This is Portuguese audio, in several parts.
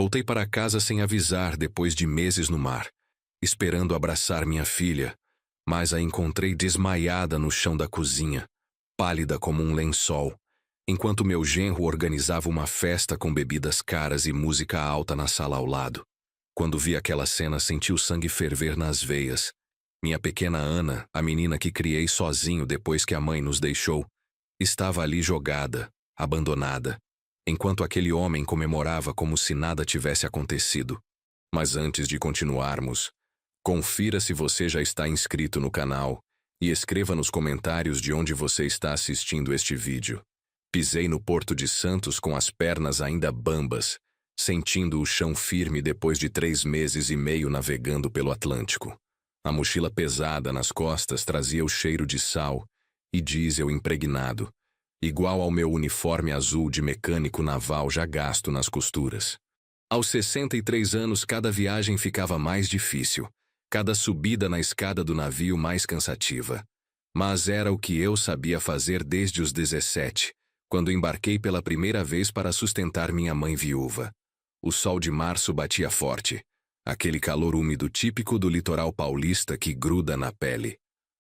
Voltei para casa sem avisar depois de meses no mar, esperando abraçar minha filha, mas a encontrei desmaiada no chão da cozinha, pálida como um lençol, enquanto meu genro organizava uma festa com bebidas caras e música alta na sala ao lado. Quando vi aquela cena, senti o sangue ferver nas veias. Minha pequena Ana, a menina que criei sozinho depois que a mãe nos deixou, estava ali jogada, abandonada, enquanto aquele homem comemorava como se nada tivesse acontecido. Mas antes de continuarmos, confira se você já está inscrito no canal e escreva nos comentários de onde você está assistindo este vídeo. Pisei no Porto de Santos com as pernas ainda bambas, sentindo o chão firme depois de 3 meses e meio navegando pelo Atlântico. A mochila pesada nas costas trazia o cheiro de sal e diesel impregnado, igual ao meu uniforme azul de mecânico naval já gasto nas costuras. Aos 63 anos, cada viagem ficava mais difícil, cada subida na escada do navio mais cansativa. Mas era o que eu sabia fazer desde os 17, quando embarquei pela primeira vez para sustentar minha mãe viúva. O sol de março batia forte, aquele calor úmido típico do litoral paulista que gruda na pele.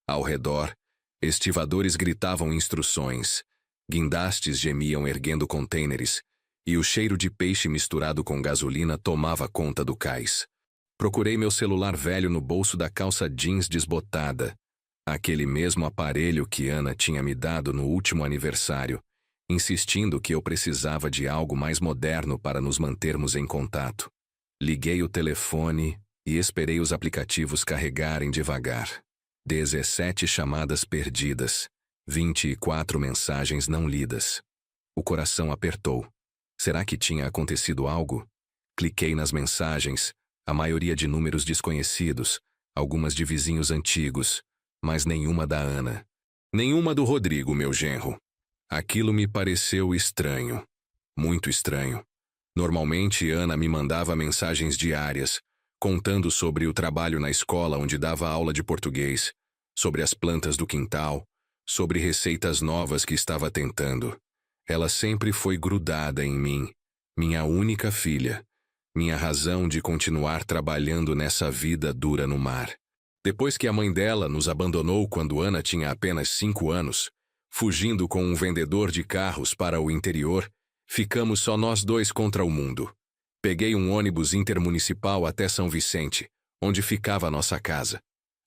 Ao redor, estivadores gritavam instruções, guindastes gemiam erguendo contêineres, e o cheiro de peixe misturado com gasolina tomava conta do cais. Procurei meu celular velho no bolso da calça jeans desbotada, aquele mesmo aparelho que Ana tinha me dado no último aniversário, insistindo que eu precisava de algo mais moderno para nos mantermos em contato. Liguei o telefone e esperei os aplicativos carregarem devagar. 17 chamadas perdidas, 24 mensagens não lidas. O coração apertou. Será que tinha acontecido algo? Cliquei nas mensagens, a maioria de números desconhecidos, algumas de vizinhos antigos, mas nenhuma da Ana. Nenhuma do Rodrigo, meu genro. Aquilo me pareceu estranho. Muito estranho. Normalmente, Ana me mandava mensagens diárias, contando sobre o trabalho na escola onde dava aula de português, sobre as plantas do quintal, sobre receitas novas que estava tentando. Ela sempre foi grudada em mim, minha única filha, minha razão de continuar trabalhando nessa vida dura no mar. Depois que a mãe dela nos abandonou quando Ana tinha apenas 5 anos, fugindo com um vendedor de carros para o interior, ficamos só nós dois contra o mundo. Peguei um ônibus intermunicipal até São Vicente, onde ficava a nossa casa.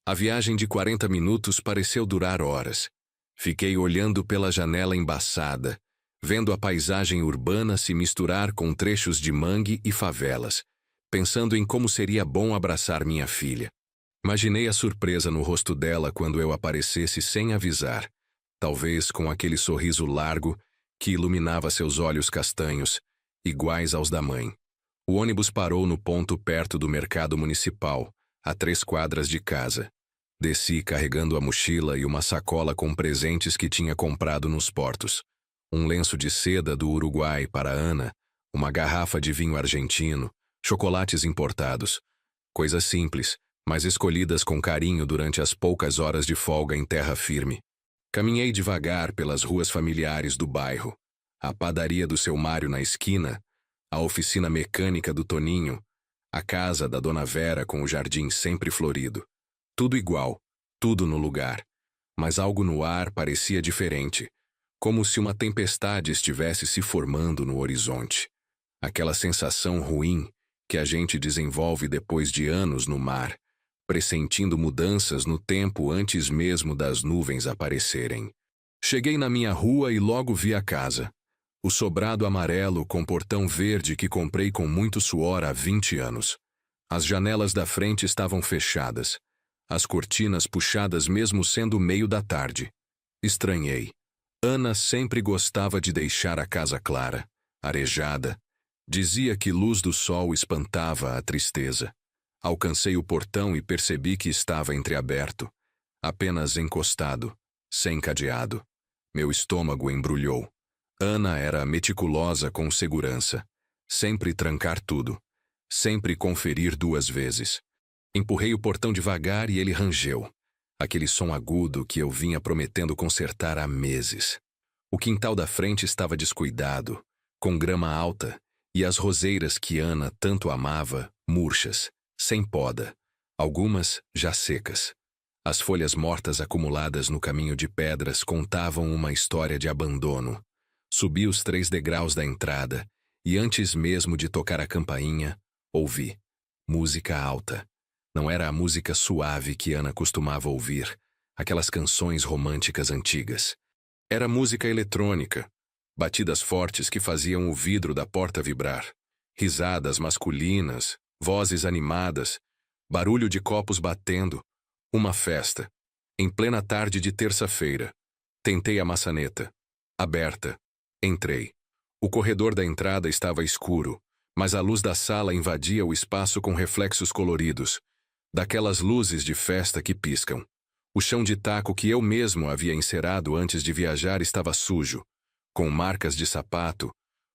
A viagem de 40 minutos pareceu durar horas. Fiquei olhando pela janela embaçada, vendo a paisagem urbana se misturar com trechos de mangue e favelas, pensando em como seria bom abraçar minha filha. Imaginei a surpresa no rosto dela quando eu aparecesse sem avisar, talvez com aquele sorriso largo que iluminava seus olhos castanhos, iguais aos da mãe. O ônibus parou no ponto perto do mercado municipal, a 3 quadras de casa. Desci carregando a mochila e uma sacola com presentes que tinha comprado nos portos. Um lenço de seda do Uruguai para Ana, uma garrafa de vinho argentino, chocolates importados. Coisas simples, mas escolhidas com carinho durante as poucas horas de folga em terra firme. Caminhei devagar pelas ruas familiares do bairro. A padaria do seu Mário na esquina, a oficina mecânica do Toninho, a casa da Dona Vera com o jardim sempre florido. Tudo igual, tudo no lugar. Mas algo no ar parecia diferente, como se uma tempestade estivesse se formando no horizonte. Aquela sensação ruim que a gente desenvolve depois de anos no mar, pressentindo mudanças no tempo antes mesmo das nuvens aparecerem. Cheguei na minha rua e logo vi a casa. O sobrado amarelo com portão verde que comprei com muito suor há 20 anos. As janelas da frente estavam fechadas, as cortinas puxadas mesmo sendo meio da tarde. Estranhei. Ana sempre gostava de deixar a casa clara, arejada. Dizia que luz do sol espantava a tristeza. Alcancei o portão e percebi que estava entreaberto, apenas encostado, sem cadeado. Meu estômago embrulhou. Ana era meticulosa com segurança. Sempre trancar tudo. Sempre conferir 2 vezes. Empurrei o portão devagar e ele rangeu. Aquele som agudo que eu vinha prometendo consertar há meses. O quintal da frente estava descuidado, com grama alta, E as roseiras que Ana tanto amava, murchas, sem poda, algumas já secas. As folhas mortas acumuladas no caminho de pedras contavam uma história de abandono. Subi os 3 degraus da entrada e antes mesmo de tocar a campainha, ouvi música alta. Não era a música suave que Ana costumava ouvir, aquelas canções românticas antigas. Era música eletrônica, batidas fortes que faziam o vidro da porta vibrar, risadas masculinas, vozes animadas, barulho de copos batendo, uma festa. Em plena tarde de terça-feira, tentei a maçaneta. Aberta. Entrei. O corredor da entrada estava escuro, mas a luz da sala invadia o espaço com reflexos coloridos, daquelas luzes de festa que piscam. O chão de taco que eu mesmo havia encerado antes de viajar estava sujo, com marcas de sapato,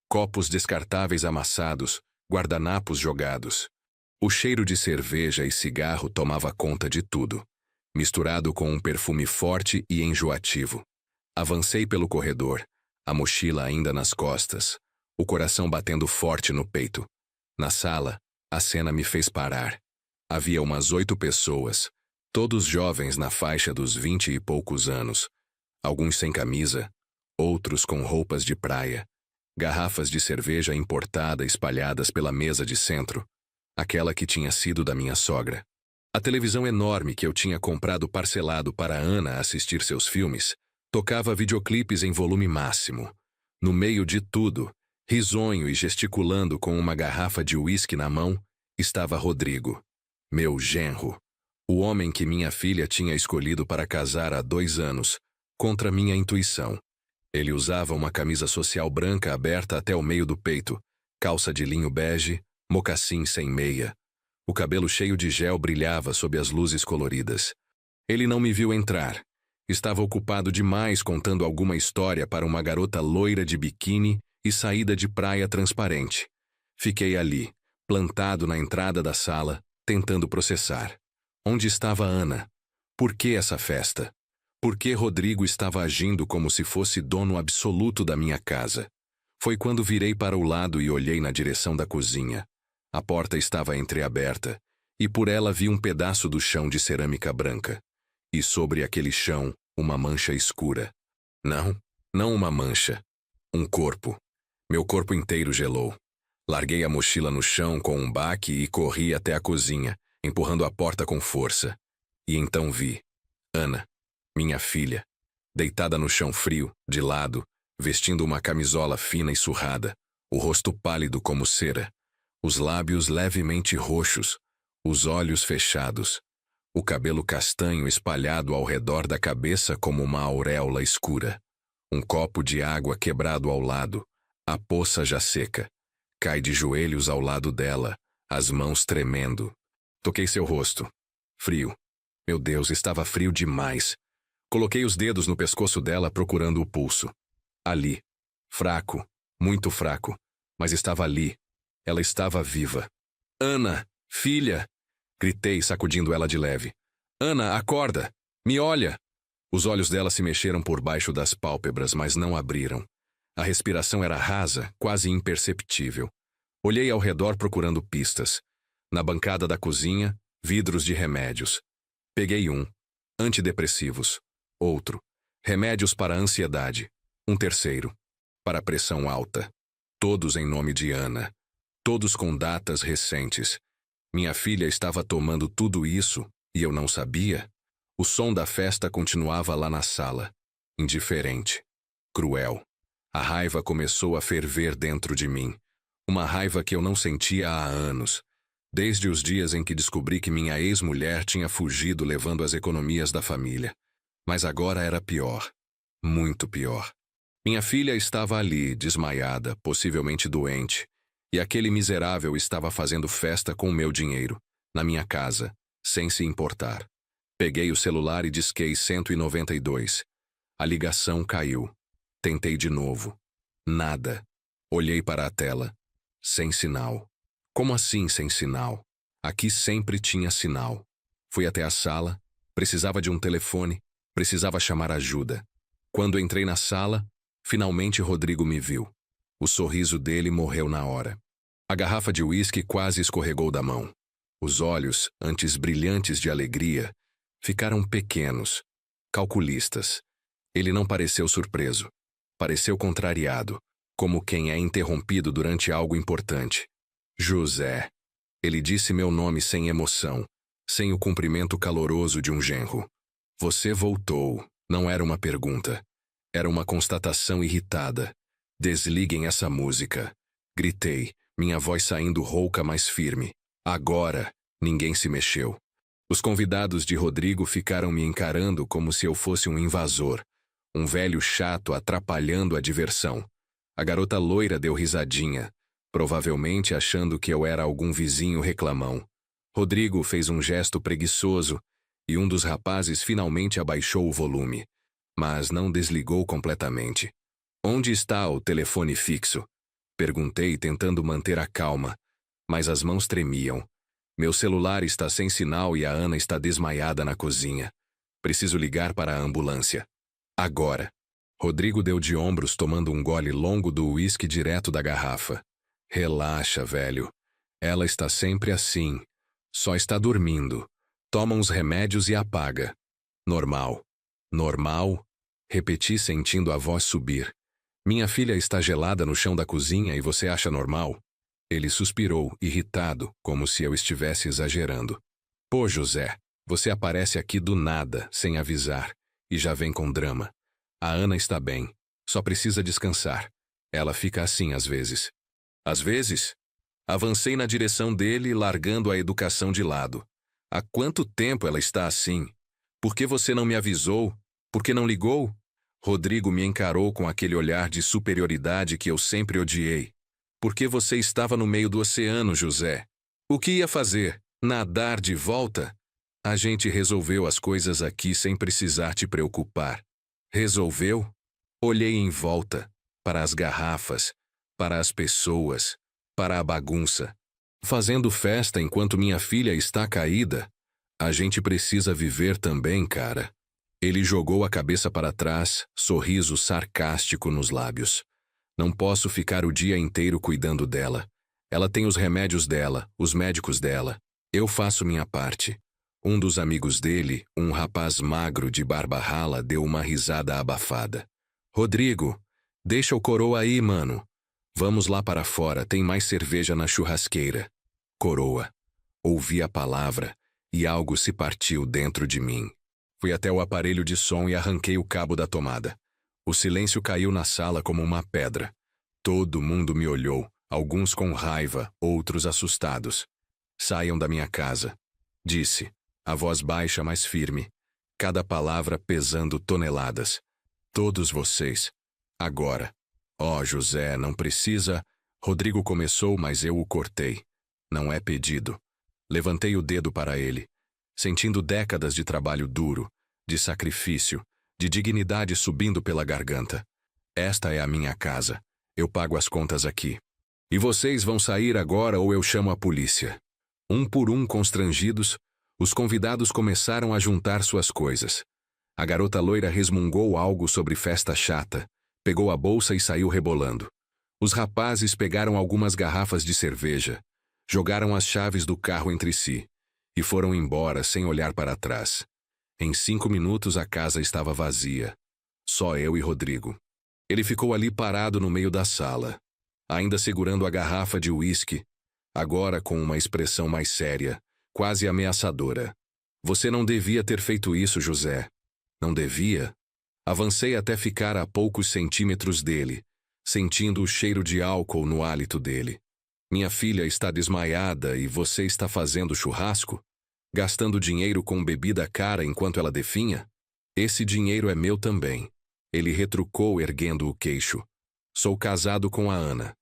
copos descartáveis amassados, guardanapos jogados. O cheiro de cerveja e cigarro tomava conta de tudo, misturado com um perfume forte e enjoativo. Avancei pelo corredor, a mochila ainda nas costas, o coração batendo forte no peito. Na sala, a cena me fez parar. Havia umas 8 pessoas, todos jovens na faixa dos 20 e poucos anos, alguns sem camisa, outros com roupas de praia, garrafas de cerveja importada espalhadas pela mesa de centro, aquela que tinha sido da minha sogra. A televisão enorme que eu tinha comprado parcelado para Ana assistir seus filmes tocava videoclipes em volume máximo. No meio de tudo, risonho e gesticulando com uma garrafa de uísque na mão, estava Rodrigo, meu genro, o homem que minha filha tinha escolhido para casar há 2 anos, contra minha intuição. Ele usava uma camisa social branca aberta até o meio do peito, calça de linho bege, mocassim sem meia. O cabelo cheio de gel brilhava sob as luzes coloridas. Ele não me viu entrar. Estava ocupado demais contando alguma história para uma garota loira de biquíni e saída de praia transparente. Fiquei ali, plantado na entrada da sala, tentando processar. Onde estava Ana? Por que essa festa? Por que Rodrigo estava agindo como se fosse dono absoluto da minha casa? Foi quando virei para o lado e olhei na direção da cozinha. A porta estava entreaberta, e por ela vi um pedaço do chão de cerâmica branca. E sobre aquele chão, uma mancha escura. Não uma mancha. Um corpo. Meu corpo inteiro gelou. Larguei a mochila no chão com um baque e corri até a cozinha, empurrando a porta com força. E então vi Ana, minha filha, deitada no chão frio, de lado, vestindo uma camisola fina e surrada, o rosto pálido como cera, os lábios levemente roxos, os olhos fechados, o cabelo castanho espalhado ao redor da cabeça como uma auréola escura, um copo de água quebrado ao lado, a poça já seca. Cai de joelhos ao lado dela, as mãos tremendo. Toquei seu rosto. Frio. Meu Deus, estava frio demais. Coloquei os dedos no pescoço dela procurando o pulso. Ali. Fraco. Muito fraco. Mas estava ali. Ela estava viva. Ana! Filha! Gritei, sacudindo ela de leve. Ana, acorda! Me olha! Os olhos dela se mexeram por baixo das pálpebras, mas não abriram. A respiração era rasa, quase imperceptível. Olhei ao redor procurando pistas. Na bancada da cozinha, vidros de remédios. Peguei um. Antidepressivos. Outro. Remédios para a ansiedade. Um terceiro. Para a pressão alta. Todos em nome de Ana. Todos com datas recentes. Minha filha estava tomando tudo isso e eu não sabia? O som da festa continuava lá na sala. Indiferente. Cruel. A raiva começou a ferver dentro de mim. Uma raiva que eu não sentia há anos. Desde os dias em que descobri que minha ex-mulher tinha fugido levando as economias da família. Mas agora era pior. Muito pior. Minha filha estava ali, desmaiada, possivelmente doente. E aquele miserável estava fazendo festa com o meu dinheiro, na minha casa, sem se importar. Peguei o celular e disquei 192. A ligação caiu. Tentei de novo. Nada. Olhei para a tela. Sem sinal. Como assim sem sinal? Aqui sempre tinha sinal. Fui até a sala. Precisava de um telefone. Precisava chamar ajuda. Quando entrei na sala, finalmente Rodrigo me viu. O sorriso dele morreu na hora. A garrafa de uísque quase escorregou da mão. Os olhos, antes brilhantes de alegria, ficaram pequenos, calculistas. Ele não pareceu surpreso. Pareceu contrariado, como quem é interrompido durante algo importante. José. Ele disse meu nome sem emoção, sem o cumprimento caloroso de um genro. Você voltou. Não era uma pergunta. Era uma constatação irritada. Desliguem essa música. Gritei, minha voz saindo rouca, mas firme. Agora, ninguém se mexeu. Os convidados de Rodrigo ficaram me encarando como se eu fosse um invasor, um velho chato atrapalhando a diversão. A garota loira deu risadinha, provavelmente achando que eu era algum vizinho reclamão. Rodrigo fez um gesto preguiçoso e um dos rapazes finalmente abaixou o volume, mas não desligou completamente. Onde está o telefone fixo? Perguntei, tentando manter a calma, mas as mãos tremiam. Meu celular está sem sinal e a Ana está desmaiada na cozinha. Preciso ligar para a ambulância. Agora. Rodrigo deu de ombros tomando um gole longo do uísque direto da garrafa. Relaxa, velho. Ela está sempre assim. Só está dormindo. Toma uns remédios e apaga. Normal. Normal? Repeti sentindo a voz subir. Minha filha está gelada no chão da cozinha e você acha normal? Ele suspirou, irritado, como se eu estivesse exagerando. Pô, José, você aparece aqui do nada, sem avisar, e já vem com drama. A Ana está bem, só precisa descansar. Ela fica assim às vezes. Às vezes? Avancei na direção dele, largando a educação de lado. Há quanto tempo ela está assim? Por que você não me avisou? Por que não ligou? Rodrigo me encarou com aquele olhar de superioridade que eu sempre odiei. Porque você estava no meio do oceano, José. O que ia fazer? Nadar de volta? A gente resolveu as coisas aqui sem precisar te preocupar. Resolveu? Olhei em volta, para as garrafas, para as pessoas, para a bagunça. Fazendo festa enquanto minha filha está caída? A gente precisa viver também, cara. Ele jogou a cabeça para trás, sorriso sarcástico nos lábios. Não posso ficar o dia inteiro cuidando dela. Ela tem os remédios dela, os médicos dela. Eu faço minha parte. Um dos amigos dele, um rapaz magro de barba rala, deu uma risada abafada. Rodrigo, deixa o coroa aí, mano. Vamos lá para fora, tem mais cerveja na churrasqueira. Coroa. Ouvi a palavra e algo se partiu dentro de mim. Fui até o aparelho de som e arranquei o cabo da tomada. O silêncio caiu na sala como uma pedra. Todo mundo me olhou, alguns com raiva, outros assustados. Saiam da minha casa, disse, a voz baixa mas firme, cada palavra pesando toneladas. Todos vocês. Agora. Oh, José, não precisa... Rodrigo começou, mas eu o cortei. Não é pedido. Levantei o dedo para ele, sentindo décadas de trabalho duro, de sacrifício, de dignidade subindo pela garganta. Esta é a minha casa. Eu pago as contas aqui. E vocês vão sair agora ou eu chamo a polícia. Um por um, constrangidos, os convidados começaram a juntar suas coisas. A garota loira resmungou algo sobre festa chata, pegou a bolsa e saiu rebolando. Os rapazes pegaram algumas garrafas de cerveja, jogaram as chaves do carro entre si e foram embora sem olhar para trás. Em 5 minutos a casa estava vazia. Só eu e Rodrigo. Ele ficou ali parado no meio da sala, ainda segurando a garrafa de uísque, agora com uma expressão mais séria, quase ameaçadora. Você não devia ter feito isso, José. Não devia? Avancei até ficar a poucos centímetros dele, sentindo o cheiro de álcool no hálito dele. Minha filha está desmaiada e você está fazendo churrasco? Gastando dinheiro com bebida cara enquanto ela definha? Esse dinheiro é meu também. Ele retrucou erguendo o queixo. Sou casado com a Ana.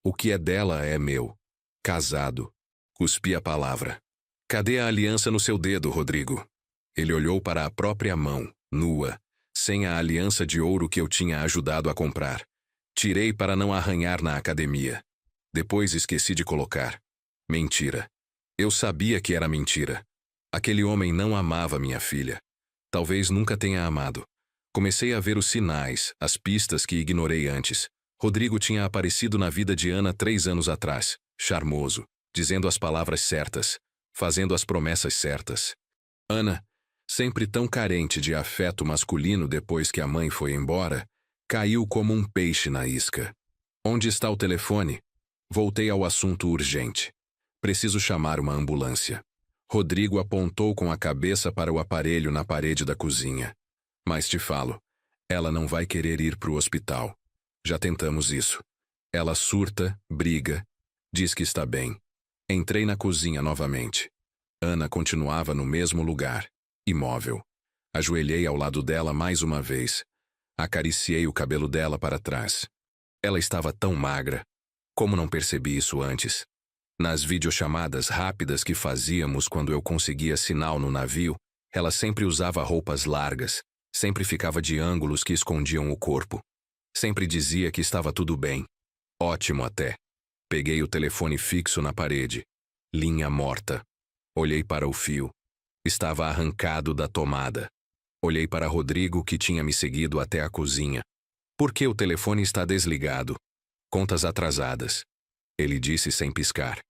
O que é dela é meu. Casado. Cuspi a palavra. Cadê a aliança no seu dedo, Rodrigo? Ele olhou para a própria mão, nua, sem a aliança de ouro que eu tinha ajudado a comprar. Tirei para não arranhar na academia. Depois esqueci de colocar. Mentira. Eu sabia que era mentira. Aquele homem não amava minha filha. Talvez nunca tenha amado. Comecei a ver os sinais, as pistas que ignorei antes. Rodrigo tinha aparecido na vida de Ana 3 anos atrás. charmoso, dizendo as palavras certas, fazendo as promessas certas. Ana, sempre tão carente de afeto masculino depois que a mãe foi embora, caiu como um peixe na isca. Onde está o telefone? Voltei ao assunto urgente. Preciso chamar uma ambulância. Rodrigo apontou com a cabeça para o aparelho na parede da cozinha. Mas te falo, ela não vai querer ir para o hospital. Já tentamos isso. Ela surta, briga, diz que está bem. Entrei na cozinha novamente. Ana continuava no mesmo lugar, imóvel. Ajoelhei ao lado dela mais uma vez. Acariciei o cabelo dela para trás. Ela estava tão magra. Como não percebi isso antes? Nas videochamadas rápidas que fazíamos quando eu conseguia sinal no navio, ela sempre usava roupas largas, sempre ficava de ângulos que escondiam o corpo. Sempre dizia que estava tudo bem. Ótimo até. Peguei o telefone fixo na parede. Linha morta. Olhei para o fio. Estava arrancado da tomada. Olhei para Rodrigo, que tinha me seguido até a cozinha. Por que o telefone está desligado? Contas atrasadas. Ele disse sem piscar.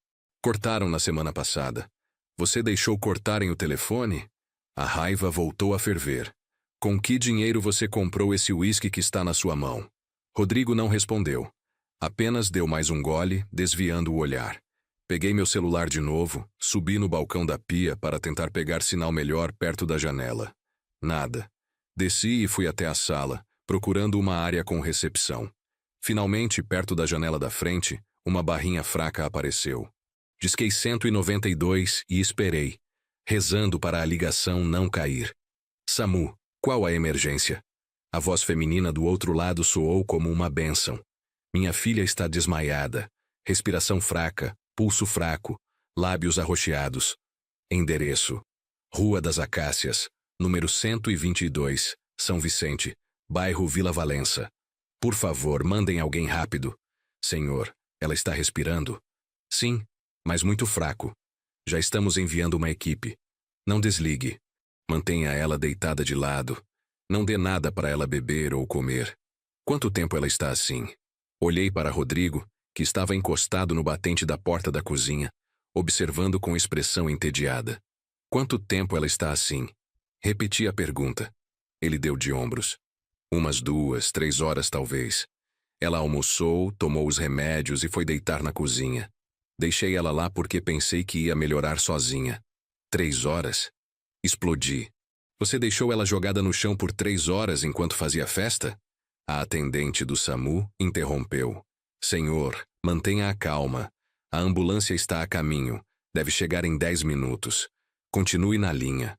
Cortaram na semana passada. Você deixou cortarem o telefone? A raiva voltou a ferver. Com que dinheiro você comprou esse uísque que está na sua mão? Rodrigo não respondeu. Apenas deu mais um gole, desviando o olhar. Peguei meu celular de novo, subi no balcão da pia para tentar pegar sinal melhor perto da janela. Nada. Desci e fui até a sala, procurando uma área com recepção. Finalmente, perto da janela da frente, uma barrinha fraca apareceu. Disquei 192 e esperei, rezando para a ligação não cair. SAMU, qual a emergência? A voz feminina do outro lado soou como uma bênção. Minha filha está desmaiada, respiração fraca, pulso fraco, lábios arroxeados. Endereço: Rua das Acácias, número 122, São Vicente, bairro Vila Valença. Por favor, mandem alguém rápido. Senhor, ela está respirando? Sim, mas muito fraco. Já estamos enviando uma equipe. Não desligue. Mantenha ela deitada de lado. Não dê nada para ela beber ou comer. Quanto tempo ela está assim? Olhei para Rodrigo, que estava encostado no batente da porta da cozinha, observando com expressão entediada. Quanto tempo ela está assim? Repeti a pergunta. Ele deu de ombros. Umas 2, 3 horas talvez. Ela almoçou, tomou os remédios e foi deitar na cozinha. Deixei ela lá porque pensei que ia melhorar sozinha. 3 horas? Explodi. Você deixou ela jogada no chão por 3 horas enquanto fazia festa? A atendente do SAMU interrompeu. Senhor, mantenha a calma. A ambulância está a caminho. Deve chegar em 10 minutos. Continue na linha.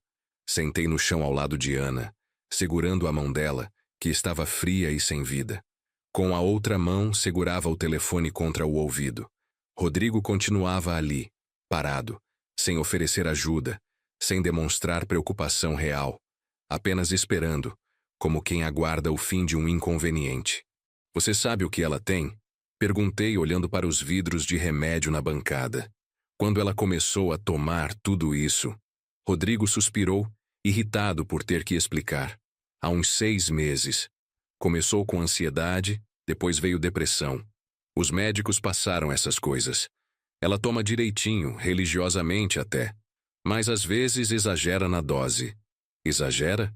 Sentei no chão ao lado de Ana, segurando a mão dela, que estava fria e sem vida. Com a outra mão, segurava o telefone contra o ouvido. Rodrigo continuava ali, parado, sem oferecer ajuda, sem demonstrar preocupação real, apenas esperando, como quem aguarda o fim de um inconveniente. Você sabe o que ela tem? Perguntei olhando para os vidros de remédio na bancada. Quando ela começou a tomar tudo isso, Rodrigo suspirou, irritado por ter que explicar. Há uns 6 meses. Começou com ansiedade, depois veio depressão. Os médicos passaram essas coisas. Ela toma direitinho, religiosamente até. Mas às vezes exagera na dose. Exagera?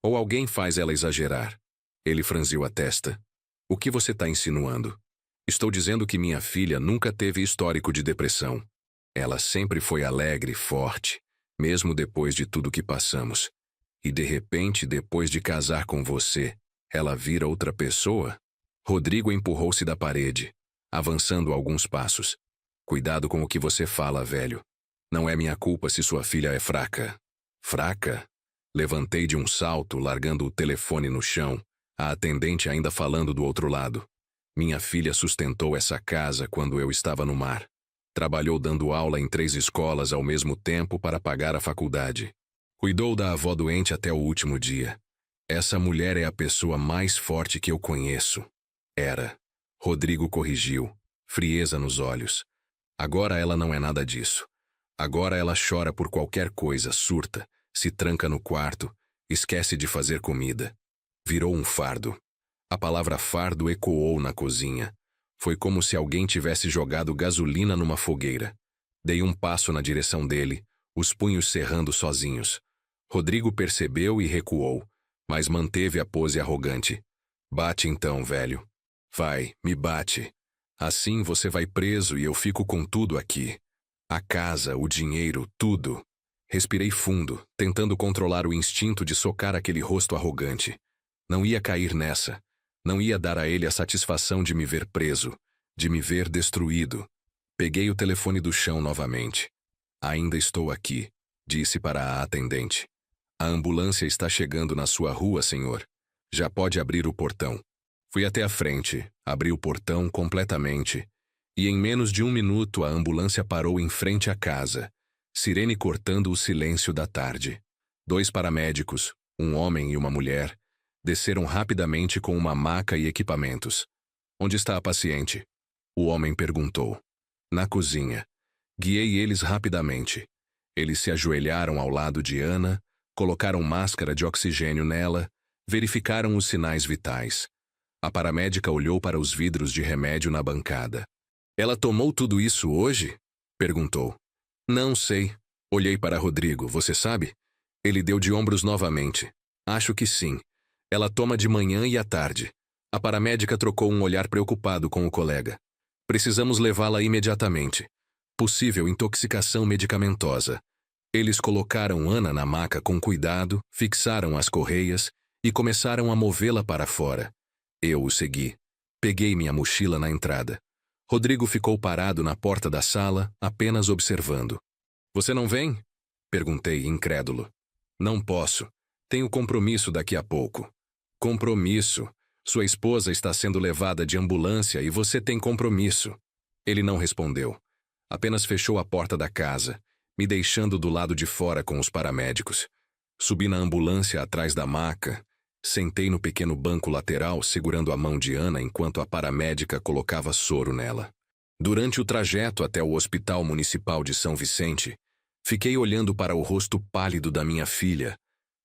Ou alguém faz ela exagerar? Ele franziu a testa. O que você está insinuando? Estou dizendo que minha filha nunca teve histórico de depressão. Ela sempre foi alegre, forte, mesmo depois de tudo que passamos. E de repente, depois de casar com você, ela vira outra pessoa? Rodrigo empurrou-se da parede, avançando alguns passos. Cuidado com o que você fala, velho. Não é minha culpa se sua filha é fraca. Fraca? Levantei de um salto, largando o telefone no chão, a atendente ainda falando do outro lado. Minha filha sustentou essa casa quando eu estava no mar. Trabalhou dando aula em 3 escolas ao mesmo tempo para pagar a faculdade. Cuidou da avó doente até o último dia. Essa mulher é a pessoa mais forte que eu conheço. Era. Rodrigo corrigiu, frieza nos olhos. Agora ela não é nada disso. Agora ela chora por qualquer coisa, surta, se tranca no quarto, esquece de fazer comida. Virou um fardo. A palavra fardo ecoou na cozinha. Foi como se alguém tivesse jogado gasolina numa fogueira. Dei um passo na direção dele, os punhos cerrando sozinhos. Rodrigo percebeu e recuou, mas manteve a pose arrogante. Bate então, velho. Vai, me bate. Assim você vai preso e eu fico com tudo aqui. A casa, o dinheiro, tudo. Respirei fundo, tentando controlar o instinto de socar aquele rosto arrogante. Não ia cair nessa. Não ia dar a ele a satisfação de me ver preso, de me ver destruído. Peguei o telefone do chão novamente. Ainda estou aqui, disse para a atendente. A ambulância está chegando na sua rua, senhor. Já pode abrir o portão. Fui até a frente, abri o portão completamente, e em menos de 1 minuto a ambulância parou em frente à casa, sirene cortando o silêncio da tarde. 2 paramédicos, um homem e uma mulher, desceram rapidamente com uma maca e equipamentos. Onde está a paciente? O homem perguntou. Na cozinha. Guiei eles rapidamente. Eles se ajoelharam ao lado de Ana, colocaram máscara de oxigênio nela, verificaram os sinais vitais. A paramédica olhou para os vidros de remédio na bancada. Ela tomou tudo isso hoje? Perguntou. Não sei. Olhei para Rodrigo, você sabe? Ele deu de ombros novamente. Acho que sim. Ela toma de manhã e à tarde. A paramédica trocou um olhar preocupado com o colega. Precisamos levá-la imediatamente. Possível intoxicação medicamentosa. Eles colocaram Ana na maca com cuidado, fixaram as correias e começaram a movê-la para fora. Eu o segui. Peguei minha mochila na entrada. Rodrigo ficou parado na porta da sala, apenas observando. Você não vem? Perguntei, incrédulo. Não posso. Tenho compromisso daqui a pouco. Compromisso? Sua esposa está sendo levada de ambulância e você tem compromisso. Ele não respondeu. Apenas fechou a porta da casa, me deixando do lado de fora com os paramédicos. Subi na ambulância atrás da maca. Sentei no pequeno banco lateral segurando a mão de Ana enquanto a paramédica colocava soro nela. Durante o trajeto até o Hospital Municipal de São Vicente, fiquei olhando para o rosto pálido da minha filha,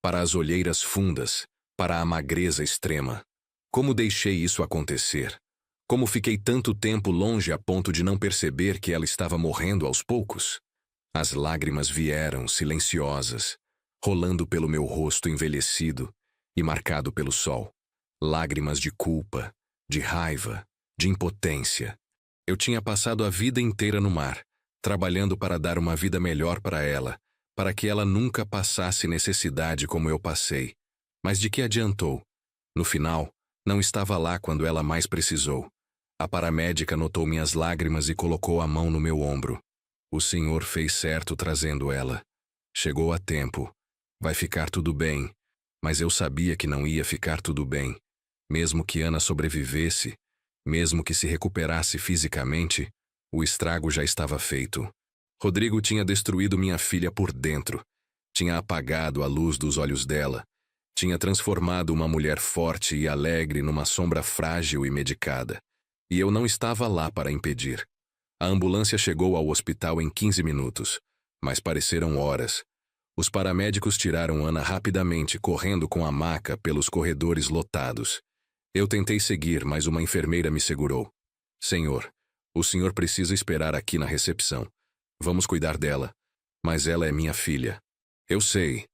para as olheiras fundas, para a magreza extrema. Como deixei isso acontecer? Como fiquei tanto tempo longe a ponto de não perceber que ela estava morrendo aos poucos? As lágrimas vieram, silenciosas, rolando pelo meu rosto envelhecido e marcado pelo sol. Lágrimas de culpa, de raiva, de impotência. Eu tinha passado a vida inteira no mar, trabalhando para dar uma vida melhor para ela, para que ela nunca passasse necessidade como eu passei. Mas de que adiantou? No final, não estava lá quando ela mais precisou. A paramédica notou minhas lágrimas e colocou a mão no meu ombro. O senhor fez certo trazendo ela. Chegou a tempo. Vai ficar tudo bem. Mas eu sabia que não ia ficar tudo bem. Mesmo que Ana sobrevivesse, mesmo que se recuperasse fisicamente, o estrago já estava feito. Rodrigo tinha destruído minha filha por dentro. Tinha apagado a luz dos olhos dela. Tinha transformado uma mulher forte e alegre numa sombra frágil e medicada. E eu não estava lá para impedir. A ambulância chegou ao hospital em 15 minutos, mas pareceram horas. Os paramédicos tiraram Ana rapidamente, correndo com a maca pelos corredores lotados. Eu tentei seguir, mas uma enfermeira me segurou. Senhor, o senhor precisa esperar aqui na recepção. Vamos cuidar dela. Mas ela é minha filha. Eu sei,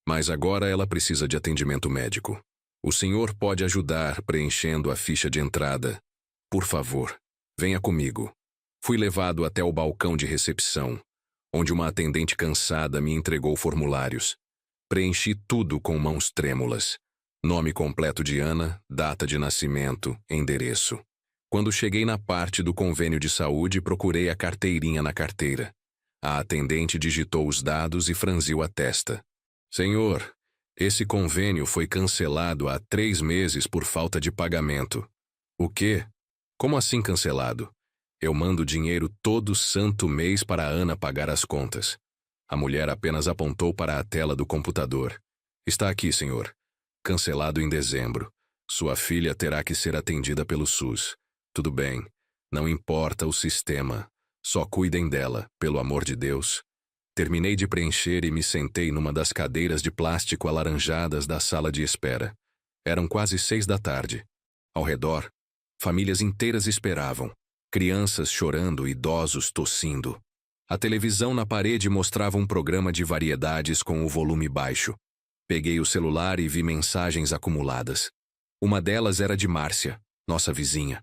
mas agora ela precisa de atendimento médico. O senhor pode ajudar preenchendo a ficha de entrada. Por favor, venha comigo. Fui levado até o balcão de recepção, onde uma atendente cansada me entregou formulários. Preenchi tudo com mãos trêmulas. Nome completo de Ana, data de nascimento, endereço. Quando cheguei na parte do convênio de saúde, procurei a carteirinha na carteira. A atendente digitou os dados e franziu a testa. Senhor, esse convênio foi cancelado há 3 meses por falta de pagamento. O quê? Como assim cancelado? Eu mando dinheiro todo santo mês para a Ana pagar as contas. A mulher apenas apontou para a tela do computador. Está aqui, senhor. Cancelado em dezembro. Sua filha terá que ser atendida pelo SUS. Tudo bem. Não importa o sistema. Só cuidem dela, pelo amor de Deus. Terminei de preencher e me sentei numa das cadeiras de plástico alaranjadas da sala de espera. Eram quase 6 da tarde. Ao redor, Famílias inteiras esperavam. Crianças chorando, idosos tossindo. A televisão na parede mostrava um programa de variedades com o volume baixo. Peguei o celular e vi mensagens acumuladas. Uma delas era de Márcia, nossa vizinha.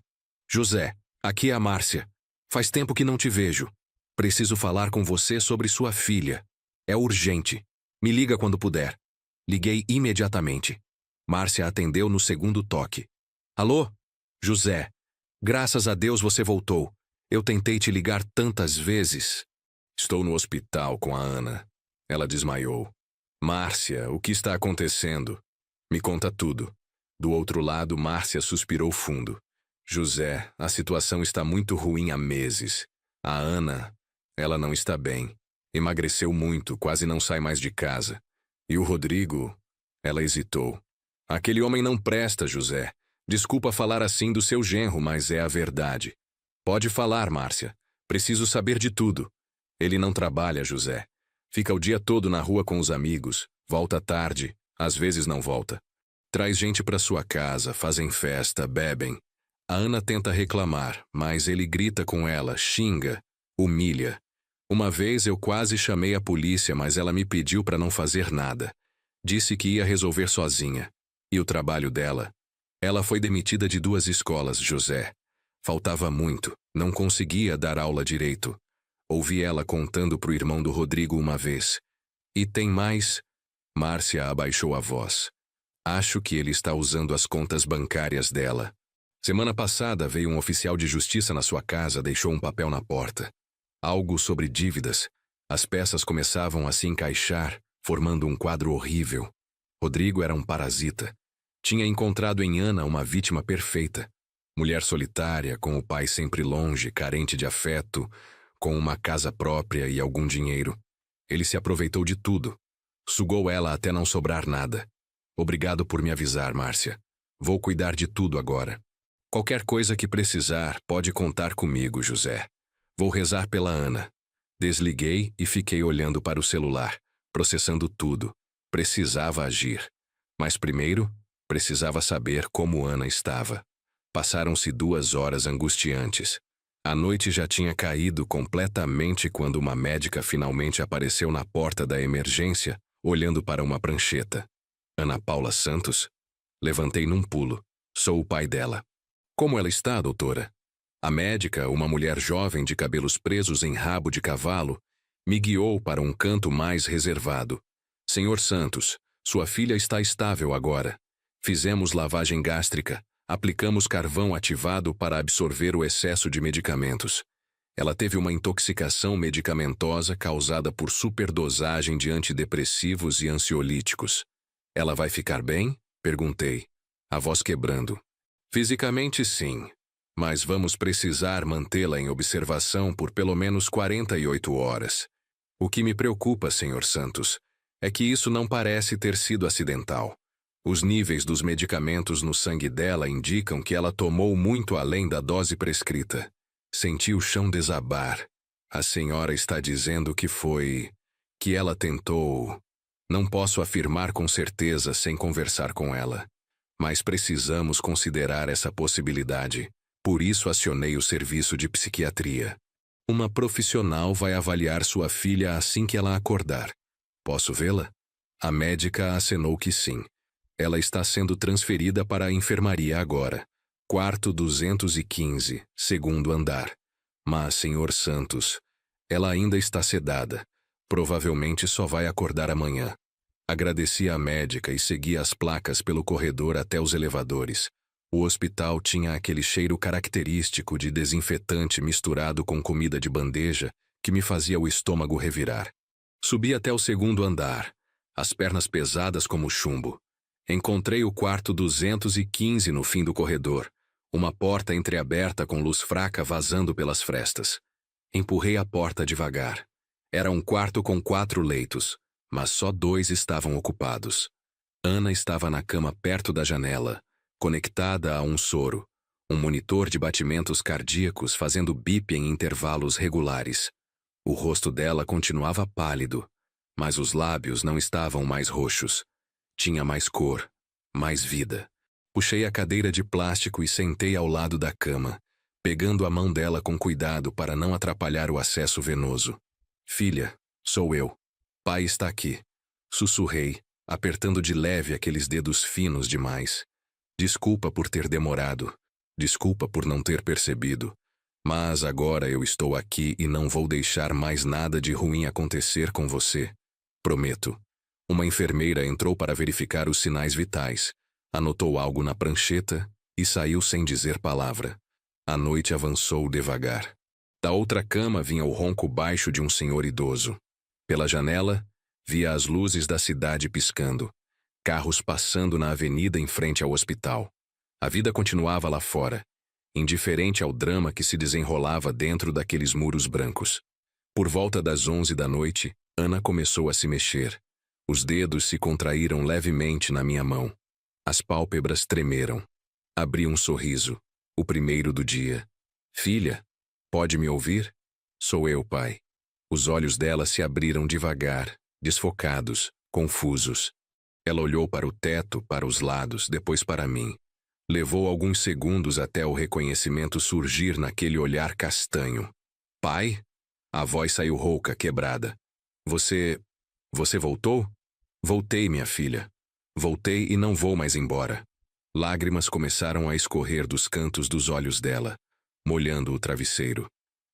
José, aqui é a Márcia. Faz tempo que não te vejo. Preciso falar com você sobre sua filha. É urgente. Me liga quando puder. Liguei imediatamente. Márcia atendeu no segundo toque. Alô? José. Graças a Deus você voltou. Eu tentei te ligar tantas vezes. Estou no hospital com a Ana. Ela desmaiou. Márcia, o que está acontecendo? Me conta tudo. Do outro lado, Márcia suspirou fundo. José, a situação está muito ruim há meses. A Ana, ela não está bem. Emagreceu muito, quase não sai mais de casa. E o Rodrigo, ela hesitou. Aquele homem não presta, José. Desculpa falar assim do seu genro, mas é a verdade. Pode falar, Márcia. Preciso saber de tudo. Ele não trabalha, José. Fica o dia todo na rua com os amigos. Volta tarde, às vezes não volta. Traz gente para sua casa, fazem festa, bebem. A Ana tenta reclamar, mas ele grita com ela, xinga, humilha. Uma vez eu quase chamei a polícia, mas ela me pediu para não fazer nada. Disse que ia resolver sozinha. E o trabalho dela? Ela foi demitida de 2 escolas, José. Faltava muito, não conseguia dar aula direito. Ouvi ela contando pro irmão do Rodrigo uma vez. E tem mais? Márcia abaixou a voz. Acho que ele está usando as contas bancárias dela. Semana passada veio um oficial de justiça na sua casa, deixou um papel na porta. Algo sobre dívidas. As peças começavam a se encaixar, formando um quadro horrível. Rodrigo era um parasita. Tinha encontrado em Ana uma vítima perfeita. Mulher solitária, com o pai sempre longe, carente de afeto, com uma casa própria e algum dinheiro. Ele se aproveitou de tudo. Sugou ela até não sobrar nada. Obrigado por me avisar, Márcia. Vou cuidar de tudo agora. Qualquer coisa que precisar, pode contar comigo, José. Vou rezar pela Ana. Desliguei e fiquei olhando para o celular, processando tudo. Precisava agir. Mas primeiro, precisava saber como Ana estava. Passaram-se 2 horas angustiantes. A noite já tinha caído completamente quando uma médica finalmente apareceu na porta da emergência, olhando para uma prancheta. Ana Paula Santos? Levantei num pulo. Sou o pai dela. Como ela está, doutora? A médica, uma mulher jovem de cabelos presos em rabo de cavalo, me guiou para um canto mais reservado. Senhor Santos, sua filha está estável agora. Fizemos lavagem gástrica, aplicamos carvão ativado para absorver o excesso de medicamentos. Ela teve uma intoxicação medicamentosa causada por superdosagem de antidepressivos e ansiolíticos. Ela vai ficar bem? Perguntei, a voz quebrando. Fisicamente, sim, mas vamos precisar mantê-la em observação por pelo menos 48 horas. O que me preocupa, Senhor Santos, é que isso não parece ter sido acidental. Os níveis dos medicamentos no sangue dela indicam que ela tomou muito além da dose prescrita. Senti o chão desabar. A senhora está dizendo que ela tentou. Não posso afirmar com certeza sem conversar com ela. Mas precisamos considerar essa possibilidade. Por isso acionei o serviço de psiquiatria. Uma profissional vai avaliar sua filha assim que ela acordar. Posso vê-la? A médica acenou que sim. Ela está sendo transferida para a enfermaria agora. Quarto 215, segundo andar. Mas, Senhor Santos, ela ainda está sedada. Provavelmente só vai acordar amanhã. Agradeci à médica e segui as placas pelo corredor até os elevadores. O hospital tinha aquele cheiro característico de desinfetante misturado com comida de bandeja que me fazia o estômago revirar. Subi até o 2º andar, as pernas pesadas como chumbo. Encontrei o quarto 215 no fim do corredor, uma porta entreaberta com luz fraca vazando pelas frestas. Empurrei a porta devagar. Era um quarto com 4 leitos, mas só 2 estavam ocupados. Ana estava na cama perto da janela, conectada a um soro, um monitor de batimentos cardíacos fazendo bip em intervalos regulares. O rosto dela continuava pálido, mas os lábios não estavam mais roxos. Tinha mais cor, mais vida. Puxei a cadeira de plástico e sentei ao lado da cama, pegando a mão dela com cuidado para não atrapalhar o acesso venoso. Filha, sou eu. Pai está aqui. Sussurrei, apertando de leve aqueles dedos finos demais. Desculpa por ter demorado. Desculpa por não ter percebido. Mas agora eu estou aqui e não vou deixar mais nada de ruim acontecer com você. Prometo. Uma enfermeira entrou para verificar os sinais vitais, anotou algo na prancheta e saiu sem dizer palavra. A noite avançou devagar. Da outra cama vinha o ronco baixo de um senhor idoso. Pela janela, via as luzes da cidade piscando, carros passando na avenida em frente ao hospital. A vida continuava lá fora, indiferente ao drama que se desenrolava dentro daqueles muros brancos. Por volta das 11 da noite, Ana começou a se mexer. Os dedos se contraíram levemente na minha mão. As pálpebras tremeram. Abri um sorriso, o primeiro do dia. Filha, pode me ouvir? Sou eu, pai. Os olhos dela se abriram devagar, desfocados, confusos. Ela olhou para o teto, para os lados, depois para mim. Levou alguns segundos até o reconhecimento surgir naquele olhar castanho. Pai? A voz saiu rouca, quebrada. Você voltou? Voltei, minha filha. Voltei e não vou mais embora. Lágrimas começaram a escorrer dos cantos dos olhos dela, molhando o travesseiro.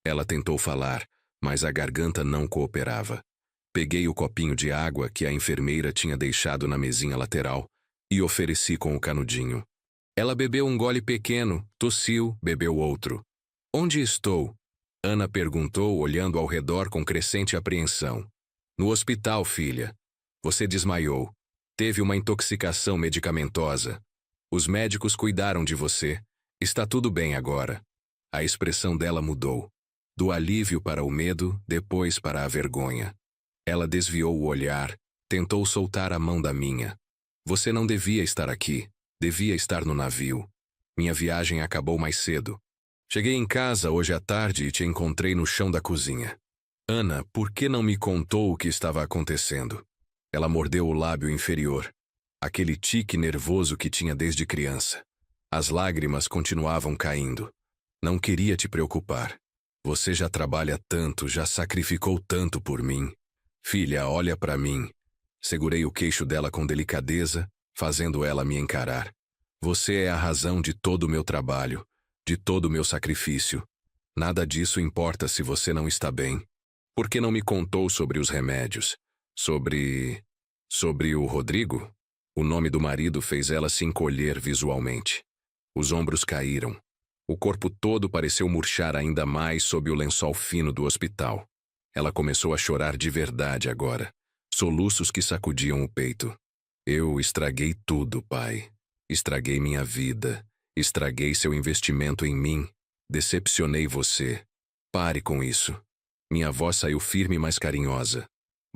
Ela tentou falar, mas a garganta não cooperava. Peguei o copinho de água que a enfermeira tinha deixado na mesinha lateral e ofereci com o canudinho. Ela bebeu um gole pequeno, tossiu, bebeu outro. Onde estou? Ana perguntou, olhando ao redor com crescente apreensão. No hospital, filha. Você desmaiou. Teve uma intoxicação medicamentosa. Os médicos cuidaram de você. Está tudo bem agora. A expressão dela mudou. Do alívio para o medo, depois para a vergonha. Ela desviou o olhar, tentou soltar a mão da minha. Você não devia estar aqui. Devia estar no navio. Minha viagem acabou mais cedo. Cheguei em casa hoje à tarde e te encontrei no chão da cozinha. Ana, por que não me contou o que estava acontecendo? Ela mordeu o lábio inferior. Aquele tique nervoso que tinha desde criança. As lágrimas continuavam caindo. Não queria te preocupar. Você já trabalha tanto, já sacrificou tanto por mim. Filha, olha para mim. Segurei o queixo dela com delicadeza, fazendo ela me encarar. Você é a razão de todo o meu trabalho, de todo o meu sacrifício. Nada disso importa se você não está bem. Por que não me contou sobre os remédios? Sobre o Rodrigo? O nome do marido fez ela se encolher visualmente. Os ombros caíram. O corpo todo pareceu murchar ainda mais sob o lençol fino do hospital. Ela começou a chorar de verdade agora. Soluços que sacudiam o peito. Eu estraguei tudo, pai. Estraguei minha vida. Estraguei seu investimento em mim. Decepcionei você. Pare com isso. Minha voz saiu firme, mas carinhosa.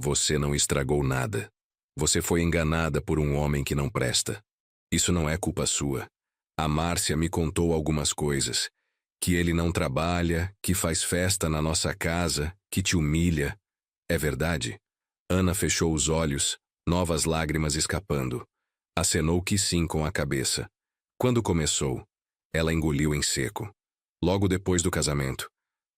Você não estragou nada. Você foi enganada por um homem que não presta. Isso não é culpa sua. A Márcia me contou algumas coisas. Que ele não trabalha, que faz festa na nossa casa, que te humilha. É verdade? Ana fechou os olhos, novas lágrimas escapando. Acenou que sim com a cabeça. Quando começou? Ela engoliu em seco. Logo depois do casamento.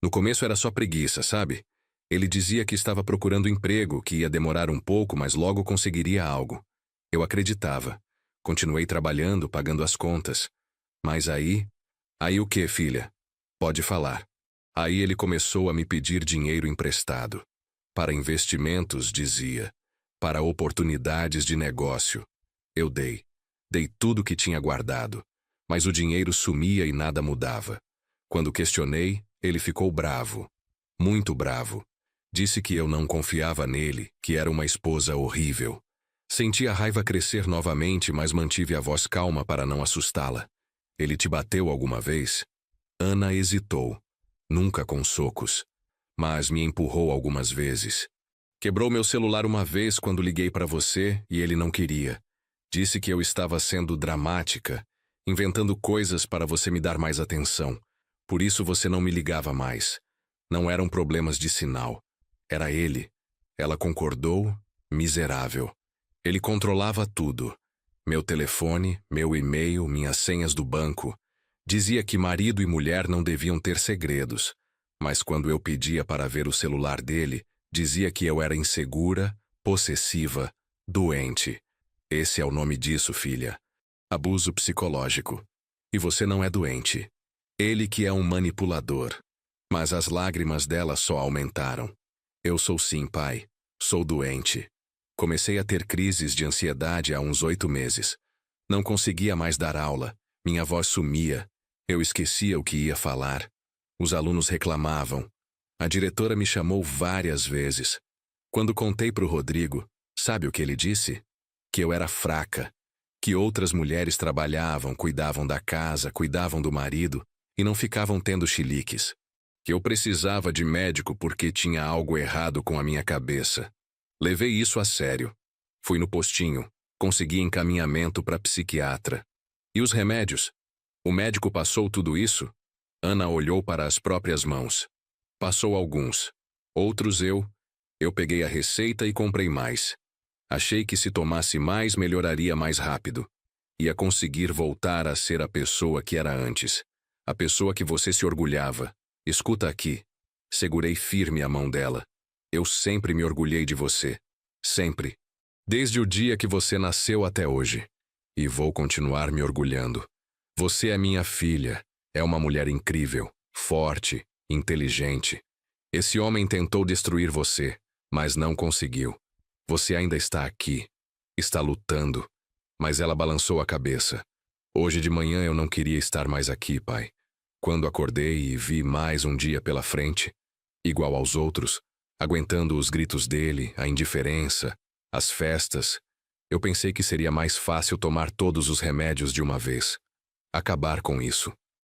No começo era só preguiça, sabe? Ele dizia que estava procurando emprego, que ia demorar um pouco, mas logo conseguiria algo. Eu acreditava. Continuei trabalhando, pagando as contas. Mas aí... Aí o quê, filha? Pode falar. Aí ele começou a me pedir dinheiro emprestado. Para investimentos, dizia. Para oportunidades de negócio. Eu dei. Dei tudo que tinha guardado. Mas o dinheiro sumia e nada mudava. Quando questionei, ele ficou bravo. Muito bravo. Disse que eu não confiava nele, que era uma esposa horrível. Senti a raiva crescer novamente, mas mantive a voz calma para não assustá-la. Ele te bateu alguma vez? Ana hesitou. Nunca com socos. Mas me empurrou algumas vezes. Quebrou meu celular uma vez quando liguei para você e ele não queria. Disse que eu estava sendo dramática, inventando coisas para você me dar mais atenção. Por isso você não me ligava mais. Não eram problemas de sinal. Era ele. Ela concordou, miserável. Ele controlava tudo. Meu telefone, meu e-mail, minhas senhas do banco. Dizia que marido e mulher não deviam ter segredos. Mas quando eu pedia para ver o celular dele, dizia que eu era insegura, possessiva, doente. Esse é o nome disso, filha. Abuso psicológico. E você não é doente. Ele que é um manipulador. Mas as lágrimas dela só aumentaram. Eu sou sim, pai. Sou doente. Comecei a ter crises de ansiedade há uns 8 meses. Não conseguia mais dar aula. Minha voz sumia. Eu esquecia o que ia falar. Os alunos reclamavam. A diretora me chamou várias vezes. Quando contei para o Rodrigo, sabe o que ele disse? Que eu era fraca. Que outras mulheres trabalhavam, cuidavam da casa, cuidavam do marido e não ficavam tendo chiliques. Que eu precisava de médico porque tinha algo errado com a minha cabeça. Levei isso a sério. Fui no postinho, consegui encaminhamento para psiquiatra. E os remédios? O médico passou tudo isso? Ana olhou para as próprias mãos. Passou alguns. Outros eu peguei a receita e comprei mais. Achei que se tomasse mais melhoraria mais rápido. Ia conseguir voltar a ser a pessoa que era antes. A pessoa que você se orgulhava. Escuta aqui. Segurei firme a mão dela. Eu sempre me orgulhei de você. Sempre. Desde o dia que você nasceu até hoje. E vou continuar me orgulhando. Você é minha filha. É uma mulher incrível, forte, inteligente. Esse homem tentou destruir você, mas não conseguiu. Você ainda está aqui. Está lutando. Mas ela balançou a cabeça. Hoje de manhã eu não queria estar mais aqui, pai. Quando acordei e vi mais um dia pela frente, igual aos outros, aguentando os gritos dele, a indiferença, as festas, eu pensei que seria mais fácil tomar todos os remédios de uma vez. Acabar com isso.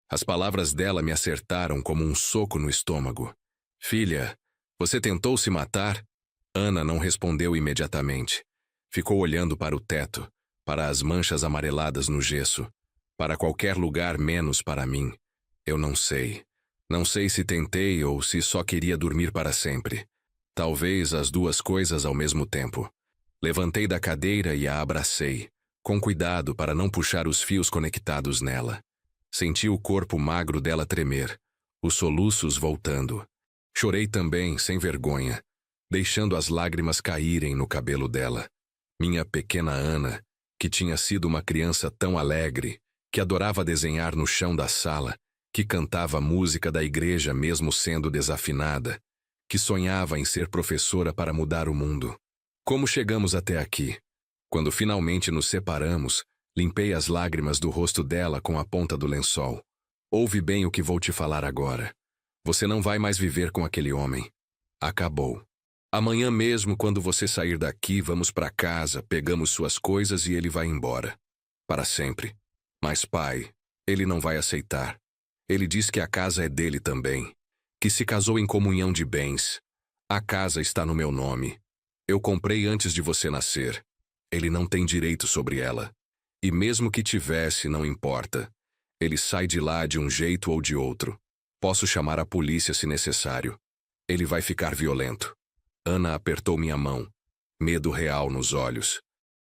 As palavras dela me acertaram como um soco no estômago. Filha, você tentou se matar? Ana não respondeu imediatamente. Ficou olhando para o teto, para as manchas amareladas no gesso, para qualquer lugar menos para mim. Eu não sei. Não sei se tentei ou se só queria dormir para sempre. Talvez as duas coisas ao mesmo tempo. Levantei da cadeira e a abracei, com cuidado para não puxar os fios conectados nela. Senti o corpo magro dela tremer, os soluços voltando. Chorei também, sem vergonha, deixando as lágrimas caírem no cabelo dela. Minha pequena Ana, que tinha sido uma criança tão alegre, que adorava desenhar no chão da sala, que cantava música da igreja mesmo sendo desafinada, que sonhava em ser professora para mudar o mundo. Como chegamos até aqui? Quando finalmente nos separamos, limpei as lágrimas do rosto dela com a ponta do lençol. Ouve bem o que vou te falar agora. Você não vai mais viver com aquele homem. Acabou. Amanhã mesmo, quando você sair daqui, vamos para casa, pegamos suas coisas e ele vai embora. Para sempre. Mas pai, ele não vai aceitar. Ele diz que a casa é dele também. Que se casou em comunhão de bens. A casa está no meu nome. Eu comprei antes de você nascer. Ele não tem direito sobre ela. E mesmo que tivesse, não importa. Ele sai de lá de um jeito ou de outro. Posso chamar a polícia se necessário. Ele vai ficar violento. Ana apertou minha mão. Medo real nos olhos.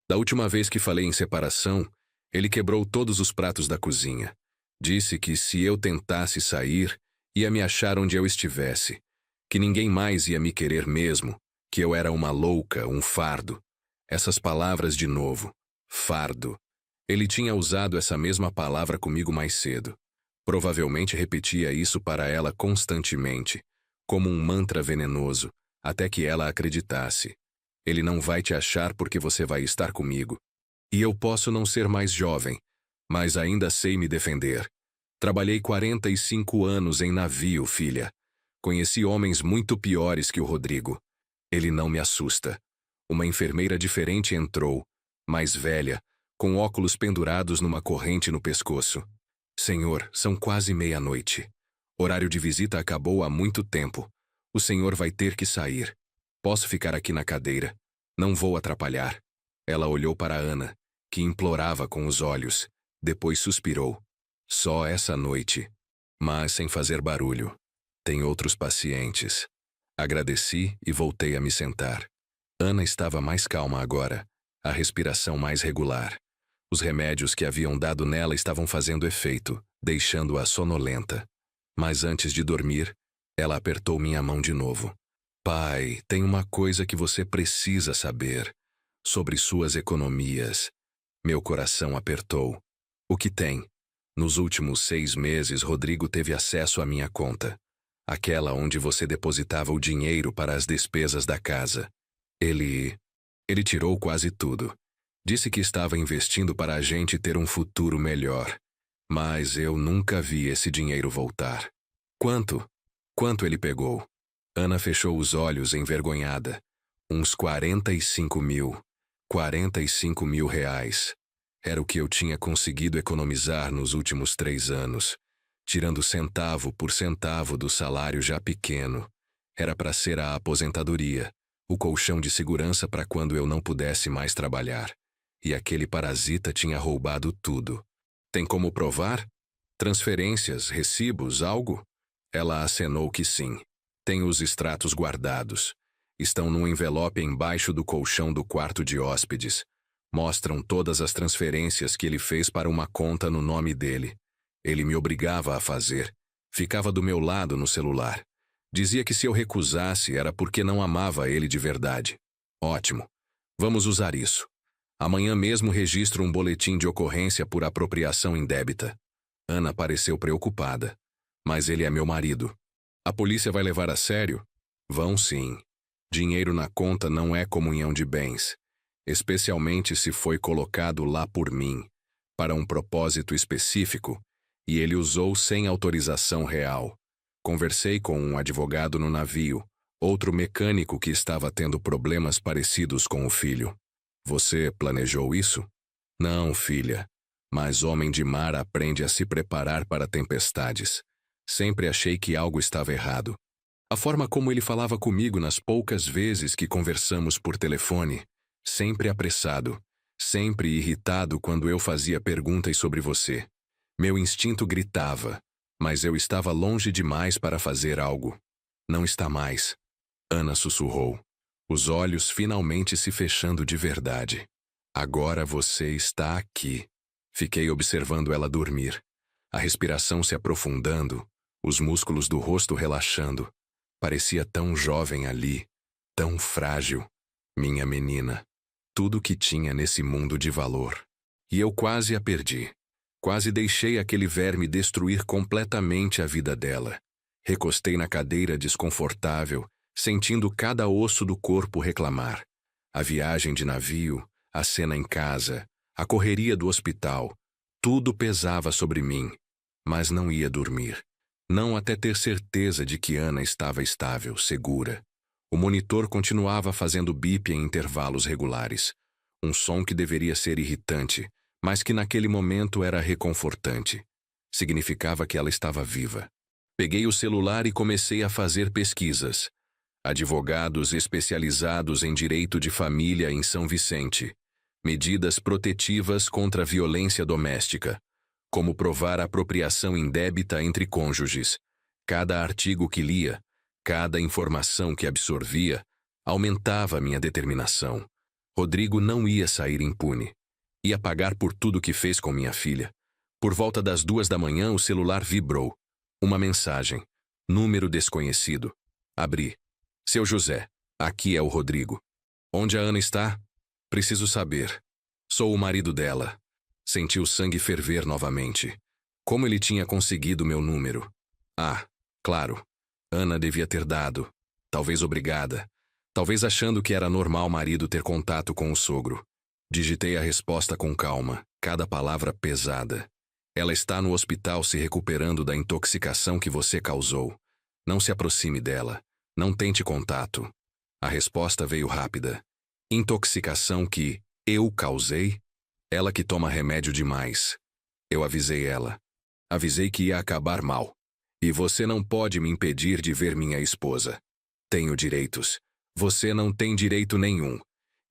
Da última vez que falei em separação, ele quebrou todos os pratos da cozinha. Disse que se eu tentasse sair, ia me achar onde eu estivesse. Que ninguém mais ia me querer mesmo. Que eu era uma louca, um fardo. Essas palavras de novo. Fardo. Ele tinha usado essa mesma palavra comigo mais cedo. Provavelmente repetia isso para ela constantemente, como um mantra venenoso, até que ela acreditasse. Ele não vai te achar porque você vai estar comigo. E eu posso não ser mais jovem, mas ainda sei me defender. Trabalhei 45 anos em navio, filha. Conheci homens muito piores que o Rodrigo. Ele não me assusta. Uma enfermeira diferente entrou, mais velha, com óculos pendurados numa corrente no pescoço. Senhor, são quase meia-noite. Horário de visita acabou há muito tempo. O senhor vai ter que sair. Posso ficar aqui na cadeira. Não vou atrapalhar. Ela olhou para Ana, que implorava com os olhos. Depois suspirou. Só essa noite. Mas sem fazer barulho. Tem outros pacientes. Agradeci e voltei a me sentar. Ana estava mais calma agora, a respiração mais regular. Os remédios que haviam dado nela estavam fazendo efeito, deixando-a sonolenta. Mas antes de dormir, ela apertou minha mão de novo. Pai, tem uma coisa que você precisa saber. Sobre suas economias. Meu coração apertou. O que tem? Nos últimos 6 meses, Rodrigo teve acesso à minha conta. Aquela onde você depositava o dinheiro para as despesas da casa. Ele tirou quase tudo. Disse que estava investindo para a gente ter um futuro melhor. Mas eu nunca vi esse dinheiro voltar. Quanto? Quanto ele pegou? Ana fechou os olhos envergonhada. Uns 45 mil. 45 mil reais. Era o que eu tinha conseguido economizar nos últimos 3 anos. Tirando centavo por centavo do salário já pequeno. Era para ser a aposentadoria. O colchão de segurança para quando eu não pudesse mais trabalhar. E aquele parasita tinha roubado tudo. Tem como provar? Transferências, recibos, algo? Ela acenou que sim. Tenho os extratos guardados. Estão num envelope embaixo do colchão do quarto de hóspedes. Mostram todas as transferências que ele fez para uma conta no nome dele. Ele me obrigava a fazer. Ficava do meu lado no celular. Dizia que se eu recusasse era porque não amava ele de verdade. Ótimo. Vamos usar isso. Amanhã mesmo registro um boletim de ocorrência por apropriação indébita. Ana pareceu preocupada. Mas ele é meu marido. A polícia vai levar a sério? Vão sim. Dinheiro na conta não é comunhão de bens. Especialmente se foi colocado lá por mim, para um propósito específico, e ele usou sem autorização real. Conversei com um advogado no navio, outro mecânico que estava tendo problemas parecidos com o filho. Você planejou isso? Não, filha. Mas homem de mar aprende a se preparar para tempestades. Sempre achei que algo estava errado. A forma como ele falava comigo nas poucas vezes que conversamos por telefone, sempre apressado, sempre irritado quando eu fazia perguntas sobre você. Meu instinto gritava, mas eu estava longe demais para fazer algo. Não está mais. Ana sussurrou, os olhos finalmente se fechando de verdade. Agora você está aqui. Fiquei observando ela dormir, a respiração se aprofundando, os músculos do rosto relaxando. Parecia tão jovem ali, tão frágil. Minha menina. Tudo que tinha nesse mundo de valor. E eu quase a perdi. Quase deixei aquele verme destruir completamente a vida dela. Recostei na cadeira desconfortável, sentindo cada osso do corpo reclamar. A viagem de navio, a cena em casa, a correria do hospital, tudo pesava sobre mim. Mas não ia dormir. Não até ter certeza de que Ana estava estável, segura. O monitor continuava fazendo bip em intervalos regulares. Um som que deveria ser irritante, mas que naquele momento era reconfortante. Significava que ela estava viva. Peguei o celular e comecei a fazer pesquisas. Advogados especializados em direito de família em São Vicente. Medidas protetivas contra a violência doméstica. Como provar apropriação indébita entre cônjuges. Cada artigo que lia, cada informação que absorvia, aumentava minha determinação. Rodrigo não ia sair impune. Ia pagar por tudo que fez com minha filha. Por volta das 2 da manhã, o celular vibrou. Uma mensagem. Número desconhecido. Abri. Seu José, aqui é o Rodrigo. Onde a Ana está? Preciso saber. Sou o marido dela. Senti o sangue ferver novamente. Como ele tinha conseguido meu número? Ah, claro. Ana devia ter dado. Talvez obrigada. Talvez achando que era normal o marido ter contato com o sogro. Digitei a resposta com calma, cada palavra pesada. Ela está no hospital se recuperando da intoxicação que você causou. Não se aproxime dela. Não tente contato. A resposta veio rápida. Intoxicação que eu causei? Ela que toma remédio demais. Eu avisei ela. Avisei que ia acabar mal. E você não pode me impedir de ver minha esposa. Tenho direitos. Você não tem direito nenhum.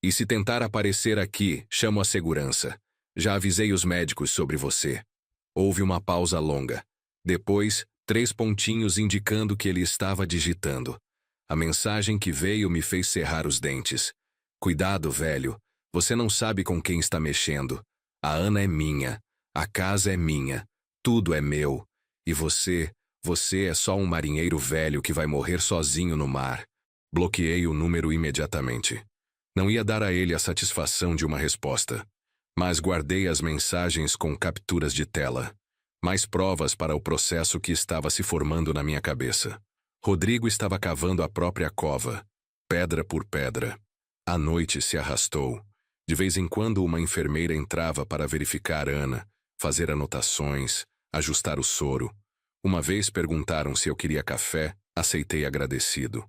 E se tentar aparecer aqui, chamo a segurança. Já avisei os médicos sobre você. Houve uma pausa longa. Depois, 3 pontinhos indicando que ele estava digitando. A mensagem que veio me fez cerrar os dentes. Cuidado, velho. Você não sabe com quem está mexendo. A Ana é minha. A casa é minha. Tudo é meu. E você é só um marinheiro velho que vai morrer sozinho no mar. Bloqueei o número imediatamente. Não ia dar a ele a satisfação de uma resposta. Mas guardei as mensagens com capturas de tela. Mais provas para o processo que estava se formando na minha cabeça. Rodrigo estava cavando a própria cova, pedra por pedra. A noite se arrastou. De vez em quando uma enfermeira entrava para verificar Ana, fazer anotações, ajustar o soro. Uma vez perguntaram se eu queria café, aceitei agradecido.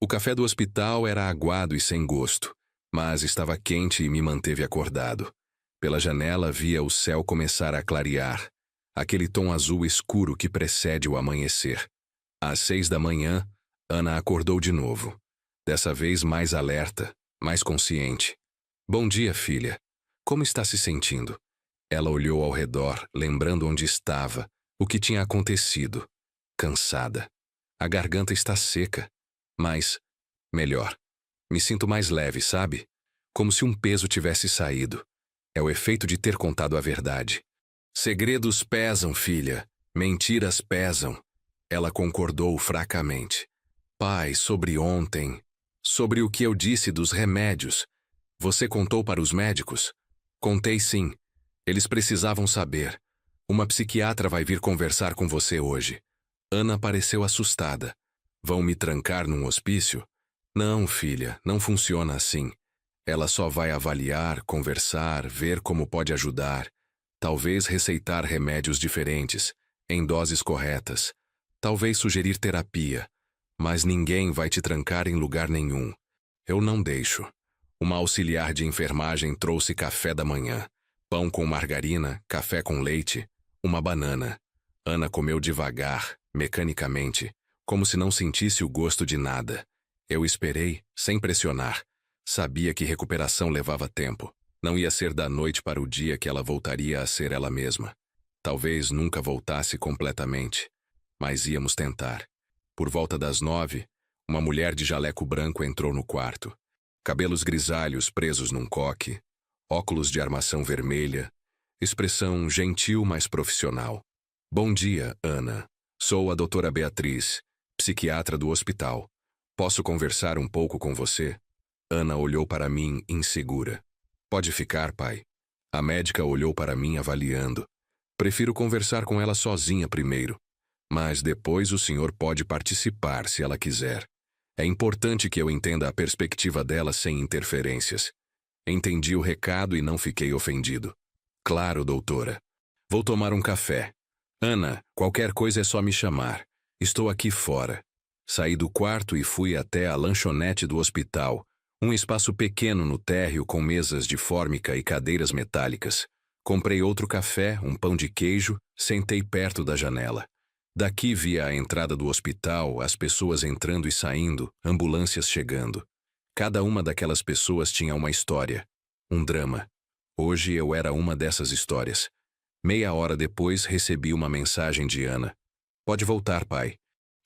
O café do hospital era aguado e sem gosto, mas estava quente e me manteve acordado. Pela janela via o céu começar a clarear, aquele tom azul escuro que precede o amanhecer. Às 6 da manhã, Ana acordou de novo. Dessa vez mais alerta, mais consciente. Bom dia, filha. Como está se sentindo? Ela olhou ao redor, lembrando onde estava, o que tinha acontecido. Cansada. A garganta está seca. Mas, melhor. Me sinto mais leve, sabe? Como se um peso tivesse saído. É o efeito de ter contado a verdade. Segredos pesam, filha. Mentiras pesam. Ela concordou fracamente. Pai, sobre ontem, sobre o que eu disse dos remédios. Você contou para os médicos? Contei sim. Eles precisavam saber. Uma psiquiatra vai vir conversar com você hoje. Ana pareceu assustada. Vão me trancar num hospício? Não, filha, não funciona assim. Ela só vai avaliar, conversar, ver como pode ajudar. Talvez receitar remédios diferentes, em doses corretas. Talvez sugerir terapia. Mas ninguém vai te trancar em lugar nenhum. Eu não deixo. Uma auxiliar de enfermagem trouxe café da manhã. Pão com margarina, café com leite, uma banana. Ana comeu devagar, mecanicamente, como se não sentisse o gosto de nada. Eu esperei, sem pressionar. Sabia que recuperação levava tempo. Não ia ser da noite para o dia que ela voltaria a ser ela mesma. Talvez nunca voltasse completamente. Mas íamos tentar. Por volta das 9, uma mulher de jaleco branco entrou no quarto. Cabelos grisalhos presos num coque, óculos de armação vermelha, expressão gentil, mas profissional. Bom dia, Ana. Sou a doutora Beatriz, psiquiatra do hospital. Posso conversar um pouco com você? Ana olhou para mim, insegura. Pode ficar, pai. A médica olhou para mim avaliando. Prefiro conversar com ela sozinha primeiro. Mas depois o senhor pode participar se ela quiser. É importante que eu entenda a perspectiva dela sem interferências. Entendi o recado e não fiquei ofendido. Claro, doutora. Vou tomar um café. Ana, qualquer coisa é só me chamar. Estou aqui fora. Saí do quarto e fui até a lanchonete do hospital, um espaço pequeno no térreo com mesas de fórmica e cadeiras metálicas. Comprei outro café, um pão de queijo, sentei perto da janela. Daqui via a entrada do hospital, as pessoas entrando e saindo, ambulâncias chegando. Cada uma daquelas pessoas tinha uma história, um drama. Hoje eu era uma dessas histórias. Meia hora depois recebi uma mensagem de Ana. Pode voltar, pai.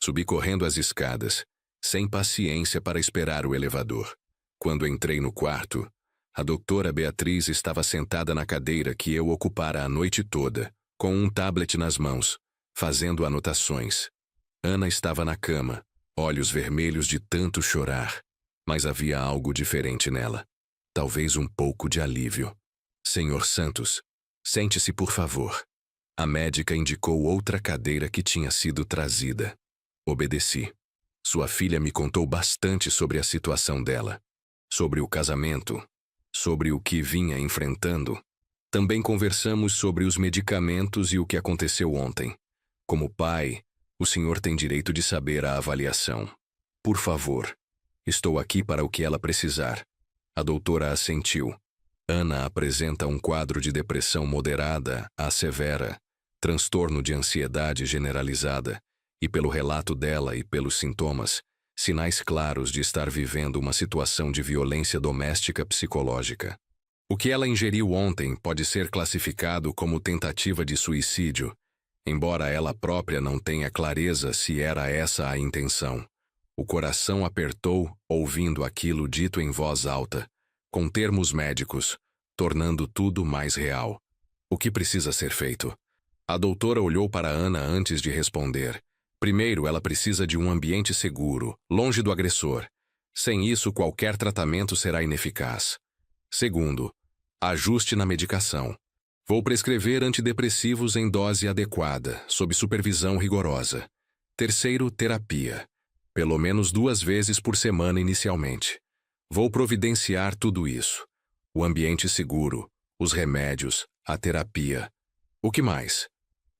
Subi correndo as escadas, sem paciência para esperar o elevador. Quando entrei no quarto, a doutora Beatriz estava sentada na cadeira que eu ocupara a noite toda, com um tablet nas mãos, fazendo anotações. Ana estava na cama, olhos vermelhos de tanto chorar. Mas havia algo diferente nela. Talvez um pouco de alívio. Senhor Santos, sente-se, por favor. A médica indicou outra cadeira que tinha sido trazida. Obedeci. Sua filha me contou bastante sobre a situação dela, sobre o casamento, sobre o que vinha enfrentando. Também conversamos sobre os medicamentos e o que aconteceu ontem. Como pai, o senhor tem direito de saber a avaliação. Por favor. Estou aqui para o que ela precisar. A doutora assentiu. Ana apresenta um quadro de depressão moderada a severa, transtorno de ansiedade generalizada, e pelo relato dela e pelos sintomas, sinais claros de estar vivendo uma situação de violência doméstica psicológica. O que ela ingeriu ontem pode ser classificado como tentativa de suicídio, embora ela própria não tenha clareza se era essa a intenção. O coração apertou, ouvindo aquilo dito em voz alta, com termos médicos, tornando tudo mais real. O que precisa ser feito? A doutora olhou para Ana antes de responder. Primeiro, ela precisa de um ambiente seguro, longe do agressor. Sem isso, qualquer tratamento será ineficaz. Segundo, ajuste na medicação. Vou prescrever antidepressivos em dose adequada, sob supervisão rigorosa. Terceiro, terapia. Pelo menos 2 vezes por semana inicialmente. Vou providenciar tudo isso. O ambiente seguro, os remédios, a terapia. O que mais?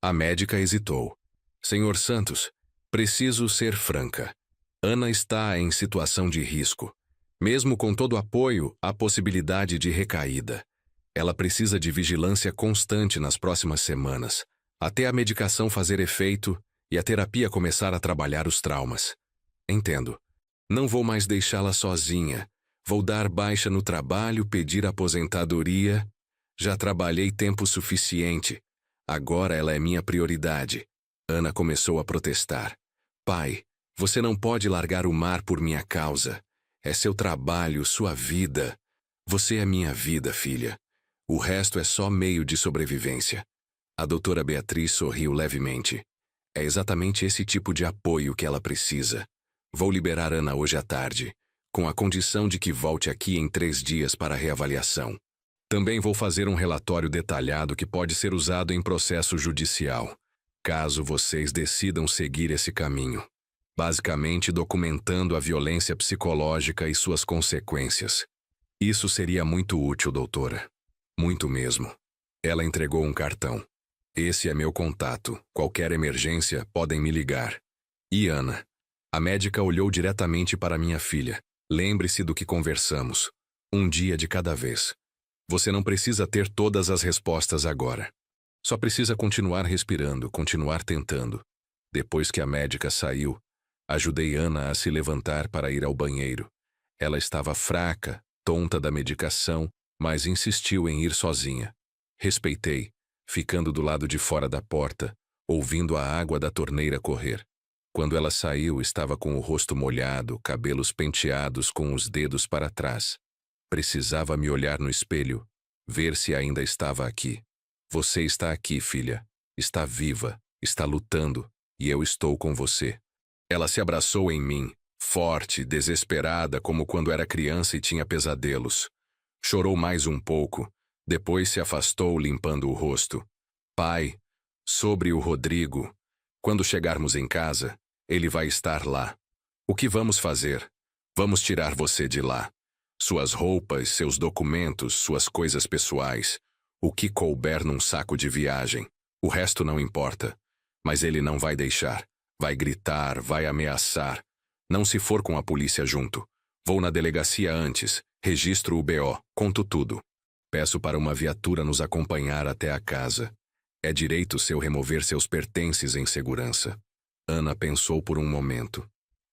A médica hesitou. Senhor Santos, preciso ser franca. Ana está em situação de risco. Mesmo com todo o apoio, há possibilidade de recaída. Ela precisa de vigilância constante nas próximas semanas, até a medicação fazer efeito e a terapia começar a trabalhar os traumas. Entendo. Não vou mais deixá-la sozinha. Vou dar baixa no trabalho, pedir aposentadoria. Já trabalhei tempo suficiente. Agora ela é minha prioridade. Ana começou a protestar. Pai, você não pode largar o mar por minha causa. É seu trabalho, sua vida. Você é minha vida, filha. O resto é só meio de sobrevivência. A doutora Beatriz sorriu levemente. É exatamente esse tipo de apoio que ela precisa. Vou liberar Ana hoje à tarde, com a condição de que volte aqui em 3 dias para a reavaliação. Também vou fazer um relatório detalhado que pode ser usado em processo judicial, caso vocês decidam seguir esse caminho. Basicamente documentando a violência psicológica e suas consequências. Isso seria muito útil, doutora. Muito mesmo. Ela entregou um cartão. Esse é meu contato. Qualquer emergência, podem me ligar. E Ana? A médica olhou diretamente para minha filha. Lembre-se do que conversamos. Um dia de cada vez. Você não precisa ter todas as respostas agora. Só precisa continuar respirando, continuar tentando. Depois que a médica saiu, ajudei Ana a se levantar para ir ao banheiro. Ela estava fraca, tonta da medicação, mas insistiu em ir sozinha. Respeitei, ficando do lado de fora da porta, ouvindo a água da torneira correr. Quando ela saiu, estava com o rosto molhado, cabelos penteados com os dedos para trás. Precisava me olhar no espelho, ver se ainda estava aqui. Você está aqui, filha. Está viva, está lutando, e eu estou com você. Ela se abraçou em mim, forte, desesperada, como quando era criança e tinha pesadelos. Chorou mais um pouco, depois se afastou limpando o rosto. Pai, sobre o Rodrigo. Quando chegarmos em casa, ele vai estar lá. O que vamos fazer? Vamos tirar você de lá. Suas roupas, seus documentos, suas coisas pessoais. O que couber num saco de viagem. O resto não importa. Mas ele não vai deixar. Vai gritar, vai ameaçar. Não se for com a polícia junto. Vou na delegacia antes, registro o BO, conto tudo. Peço para uma viatura nos acompanhar até a casa. É direito seu remover seus pertences em segurança. Ana pensou por um momento.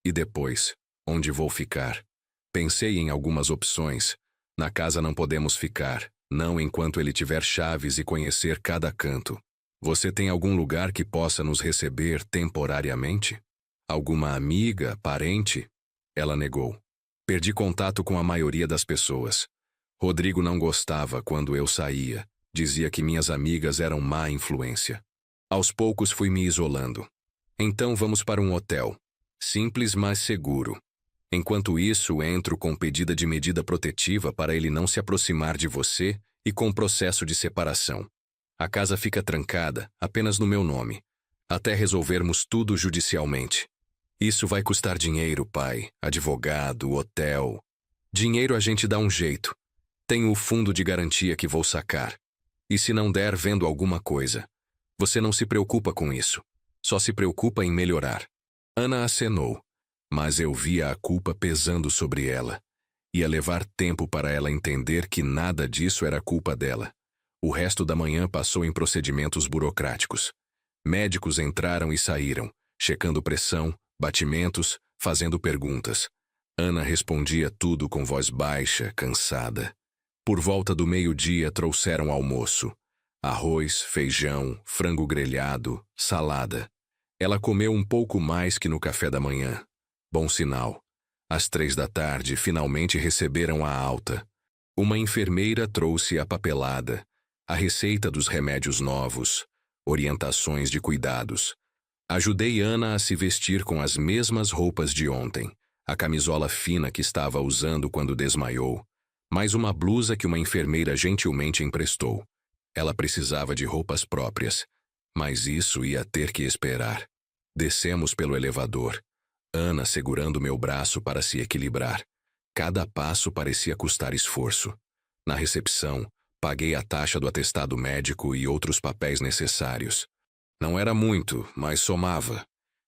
E depois, onde vou ficar? Pensei em algumas opções. Na casa não podemos ficar, não enquanto ele tiver chaves e conhecer cada canto. Você tem algum lugar que possa nos receber temporariamente? Alguma amiga, parente? Ela negou. Perdi contato com a maioria das pessoas. Rodrigo não gostava quando eu saía. Dizia que minhas amigas eram má influência. Aos poucos fui me isolando. Então vamos para um hotel. Simples, mas seguro. Enquanto isso, entro com pedida de medida protetiva para ele não se aproximar de você e com processo de separação. A casa fica trancada, apenas no meu nome, até resolvermos tudo judicialmente. Isso vai custar dinheiro, pai, advogado, hotel. Dinheiro a gente dá um jeito. Tenho o fundo de garantia que vou sacar. E se não der, vendo alguma coisa. Você não se preocupa com isso. Só se preocupa em melhorar. Ana acenou, mas eu via a culpa pesando sobre ela. Ia levar tempo para ela entender que nada disso era culpa dela. O resto da manhã passou em procedimentos burocráticos. Médicos entraram e saíram, checando pressão, batimentos, fazendo perguntas. Ana respondia tudo com voz baixa, cansada. Por volta do meio-dia trouxeram almoço. Arroz, feijão, frango grelhado, salada. Ela comeu um pouco mais que no café da manhã. Bom sinal. Às 3 da tarde, finalmente receberam a alta. Uma enfermeira trouxe a papelada. a receita dos remédios novos, orientações de cuidados. Ajudei Ana a se vestir com as mesmas roupas de ontem, a camisola fina que estava usando quando desmaiou, mais uma blusa que uma enfermeira gentilmente emprestou. Ela precisava de roupas próprias, mas isso ia ter que esperar. Descemos pelo elevador, Ana segurando meu braço para se equilibrar. Cada passo parecia custar esforço. Na recepção, paguei a taxa do atestado médico e outros papéis necessários. Não era muito, mas somava.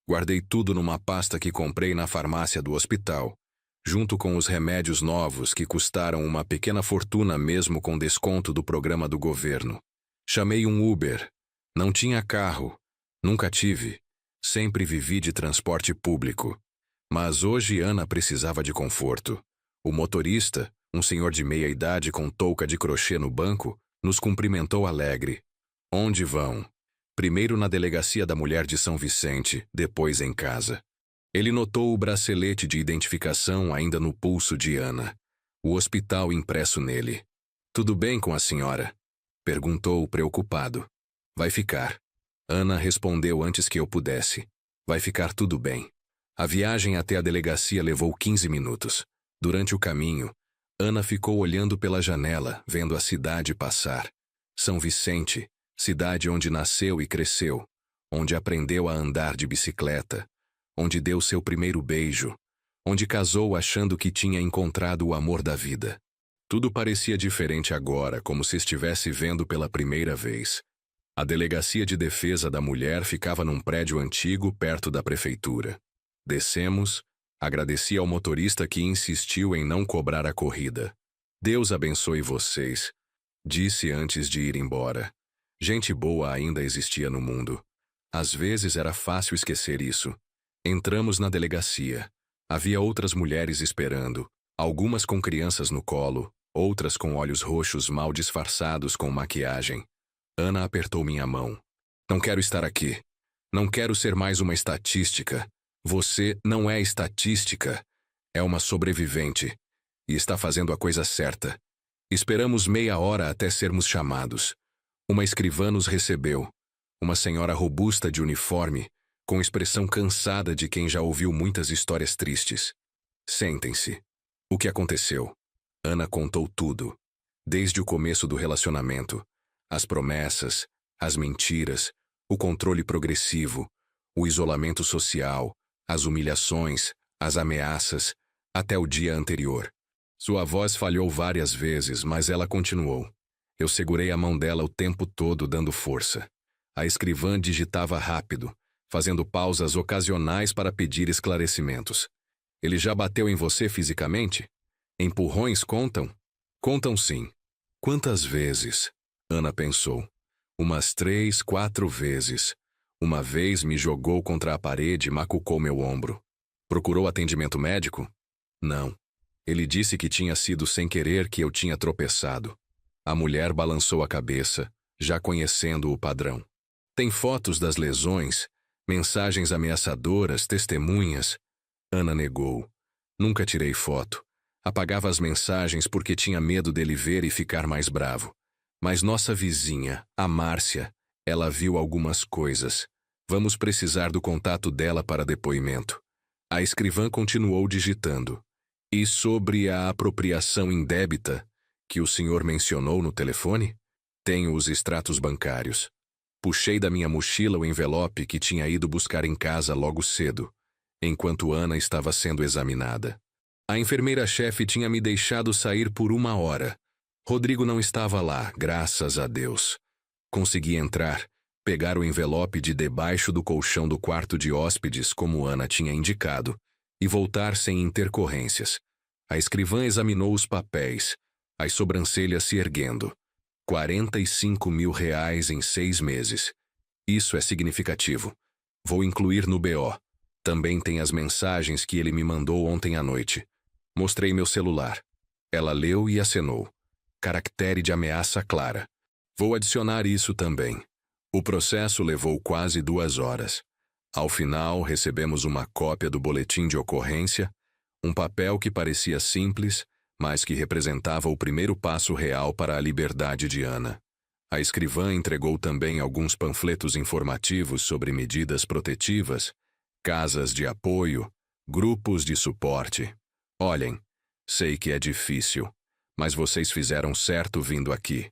Guardei tudo numa pasta que comprei na farmácia do hospital, junto com os remédios novos que custaram uma pequena fortuna mesmo com desconto do programa do governo. Chamei um Uber. Não tinha carro. Nunca tive. Sempre vivi de transporte público. Mas hoje Ana precisava de conforto. O motorista, um senhor de meia idade com touca de crochê no banco, nos cumprimentou alegre. Onde vão? Primeiro na delegacia da mulher de São Vicente, depois em casa. Ele notou o bracelete de identificação ainda no pulso de Ana. O hospital impresso nele. Tudo bem com a senhora? Perguntou preocupado. Vai ficar. Ana respondeu antes que eu pudesse. Vai ficar tudo bem. A viagem até a delegacia levou 15 minutos. Durante o caminho, Ana ficou olhando pela janela, vendo a cidade passar. São Vicente, cidade onde nasceu e cresceu, onde aprendeu a andar de bicicleta, onde deu seu primeiro beijo, onde casou achando que tinha encontrado o amor da vida. Tudo parecia diferente agora, como se estivesse vendo pela primeira vez. A Delegacia de Defesa da Mulher ficava num prédio antigo perto da prefeitura. Descemos, agradeci ao motorista que insistiu em não cobrar a corrida. Deus abençoe vocês, disse antes de ir embora. Gente boa ainda existia no mundo. Às vezes era fácil esquecer isso. Entramos na delegacia. Havia outras mulheres esperando, algumas com crianças no colo, outras com olhos roxos mal disfarçados com maquiagem. Ana apertou minha mão. Não quero estar aqui. Não quero ser mais uma estatística. Você não é estatística. É uma sobrevivente. E está fazendo a coisa certa. Esperamos meia hora até sermos chamados. Uma escrivã nos recebeu. Uma senhora robusta de uniforme, com expressão cansada de quem já ouviu muitas histórias tristes. Sentem-se. O que aconteceu? Ana contou tudo. Desde o começo do relacionamento. As promessas, as mentiras, o controle progressivo, o isolamento social, as humilhações, as ameaças, até o dia anterior. Sua voz falhou várias vezes, mas ela continuou. Eu segurei a mão dela o tempo todo, dando força. A escrivã digitava rápido, fazendo pausas ocasionais para pedir esclarecimentos. Ele já bateu em você fisicamente? Empurrões contam? Contam sim. Quantas vezes? Ana pensou. Umas 3, 4 vezes. Uma vez me jogou contra a parede e macucou meu ombro. Procurou atendimento médico? Não. Ele disse que tinha sido sem querer que eu tinha tropeçado. A mulher balançou a cabeça, já conhecendo o padrão. Tem fotos das lesões, mensagens ameaçadoras, testemunhas. Ana negou. Nunca tirei foto. Apagava as mensagens porque tinha medo dele ver e ficar mais bravo. Mas nossa vizinha, a Márcia, ela viu algumas coisas. Vamos precisar do contato dela para depoimento. A escrivã continuou digitando. E sobre a apropriação indébita que o senhor mencionou no telefone? Tenho os extratos bancários. Puxei da minha mochila o envelope que tinha ido buscar em casa logo cedo, enquanto Ana estava sendo examinada. A enfermeira-chefe tinha me deixado sair por 1 hora. Rodrigo não estava lá, graças a Deus. Consegui entrar, pegar o envelope de debaixo do colchão do quarto de hóspedes, como Ana tinha indicado, e voltar sem intercorrências. A escrivã examinou os papéis, as sobrancelhas se erguendo. 45 mil reais em 6 meses. Isso é significativo. Vou incluir no BO. Também tem as mensagens que ele me mandou ontem à noite. Mostrei meu celular. Ela leu e acenou. Caractere de ameaça clara. Vou adicionar isso também. O processo levou quase 2 horas. Ao final, recebemos uma cópia do boletim de ocorrência, um papel que parecia simples, mas que representava o primeiro passo real para a liberdade de Ana. A escrivã entregou também alguns panfletos informativos sobre medidas protetivas, casas de apoio, grupos de suporte. Olhem, sei que é difícil, mas vocês fizeram certo vindo aqui.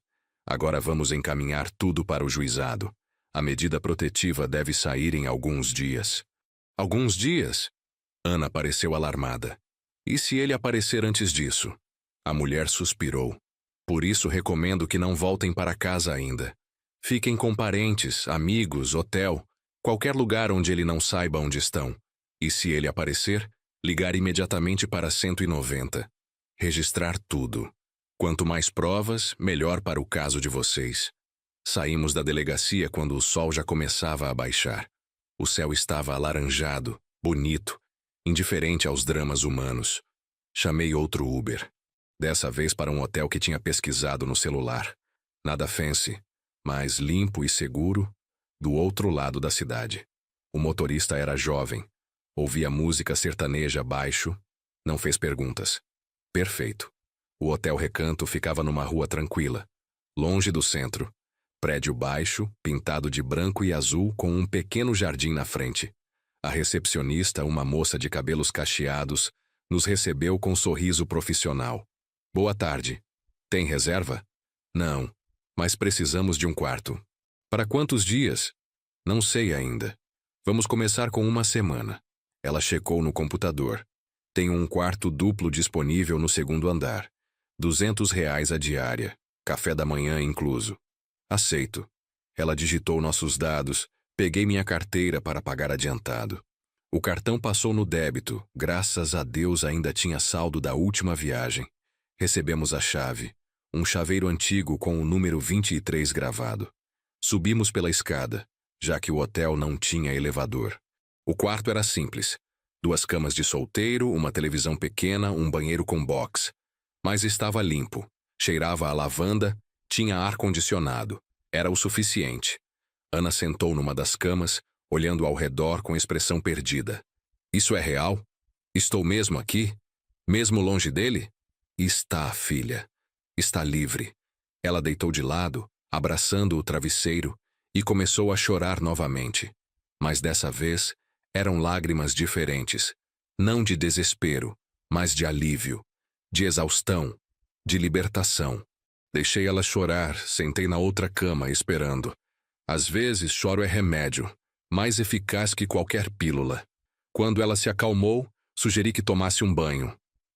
Agora vamos encaminhar tudo para o juizado. A medida protetiva deve sair em alguns dias. Alguns dias? Ana pareceu alarmada. E se ele aparecer antes disso? A mulher suspirou. Por isso recomendo que não voltem para casa ainda. Fiquem com parentes, amigos, hotel, qualquer lugar onde ele não saiba onde estão. E se ele aparecer, ligar imediatamente para 190. Registrar tudo. Quanto mais provas, melhor para o caso de vocês. Saímos da delegacia quando o sol já começava a baixar. O céu estava alaranjado, bonito, indiferente aos dramas humanos. Chamei outro Uber. Dessa vez para um hotel que tinha pesquisado no celular. Nada fancy, mas limpo e seguro, do outro lado da cidade. O motorista era jovem. Ouvia música sertaneja baixo. Não fez perguntas. Perfeito. O Hotel Recanto ficava numa rua tranquila, longe do centro. Prédio baixo, pintado de branco e azul com um pequeno jardim na frente. A recepcionista, uma moça de cabelos cacheados, nos recebeu com um sorriso profissional. Boa tarde. Tem reserva? Não, mas precisamos de um quarto. Para quantos dias? Não sei ainda. Vamos começar com uma semana. Ela checou no computador. Tenho um quarto duplo disponível no segundo andar. R$ 200 a diária, café da manhã incluso. Aceito. Ela digitou nossos dados, peguei minha carteira para pagar adiantado. O cartão passou no débito, graças a Deus ainda tinha saldo da última viagem. Recebemos a chave, um chaveiro antigo com o número 23 gravado. Subimos pela escada, já que o hotel não tinha elevador. O quarto era simples. 2 camas de solteiro, uma televisão pequena, um banheiro com box. Mas estava limpo, cheirava a lavanda, tinha ar-condicionado. Era o suficiente. Ana sentou numa das camas, olhando ao redor com expressão perdida. Isso é real? Estou mesmo aqui? Mesmo longe dele? Está, filha. Está livre. Ela deitou de lado, abraçando o travesseiro, e começou a chorar novamente. Mas dessa vez, eram lágrimas diferentes. Não de desespero, mas de alívio, de exaustão, de libertação. Deixei ela chorar, sentei na outra cama, esperando. Às vezes, choro é remédio, mais eficaz que qualquer pílula. Quando ela se acalmou, sugeri que tomasse um banho.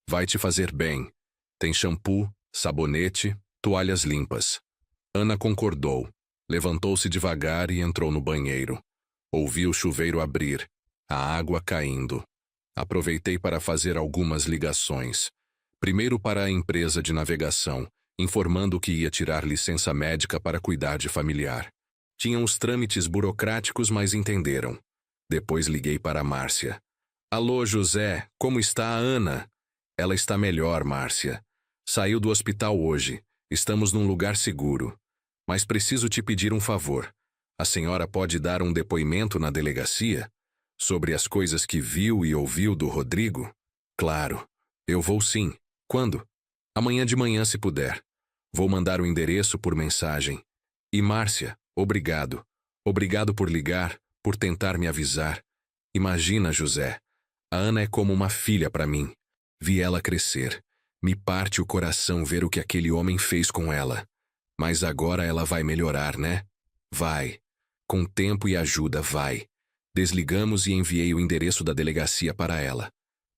Vai te fazer bem. Tem shampoo, sabonete, toalhas limpas. Ana concordou. Levantou-se devagar e entrou no banheiro. Ouvi o chuveiro abrir, a água caindo. Aproveitei para fazer algumas ligações. Primeiro para a empresa de navegação, informando que ia tirar licença médica para cuidar de familiar. Tinha uns trâmites burocráticos, mas entenderam. Depois liguei para a Márcia. Alô, José, como está a Ana? Ela está melhor, Márcia. Saiu do hospital hoje. Estamos num lugar seguro. Mas preciso te pedir um favor. A senhora pode dar um depoimento na delegacia? Sobre as coisas que viu e ouviu do Rodrigo? Claro. Eu vou sim. Quando? Amanhã de manhã, se puder. Vou mandar o endereço por mensagem. E Márcia, obrigado. Obrigado por ligar, por tentar me avisar. Imagina, José. A Ana é como uma filha para mim. Vi ela crescer. Me parte o coração ver o que aquele homem fez com ela. Mas agora ela vai melhorar, né? Vai. Com tempo e ajuda, vai. Desligamos e enviei o endereço da delegacia para ela.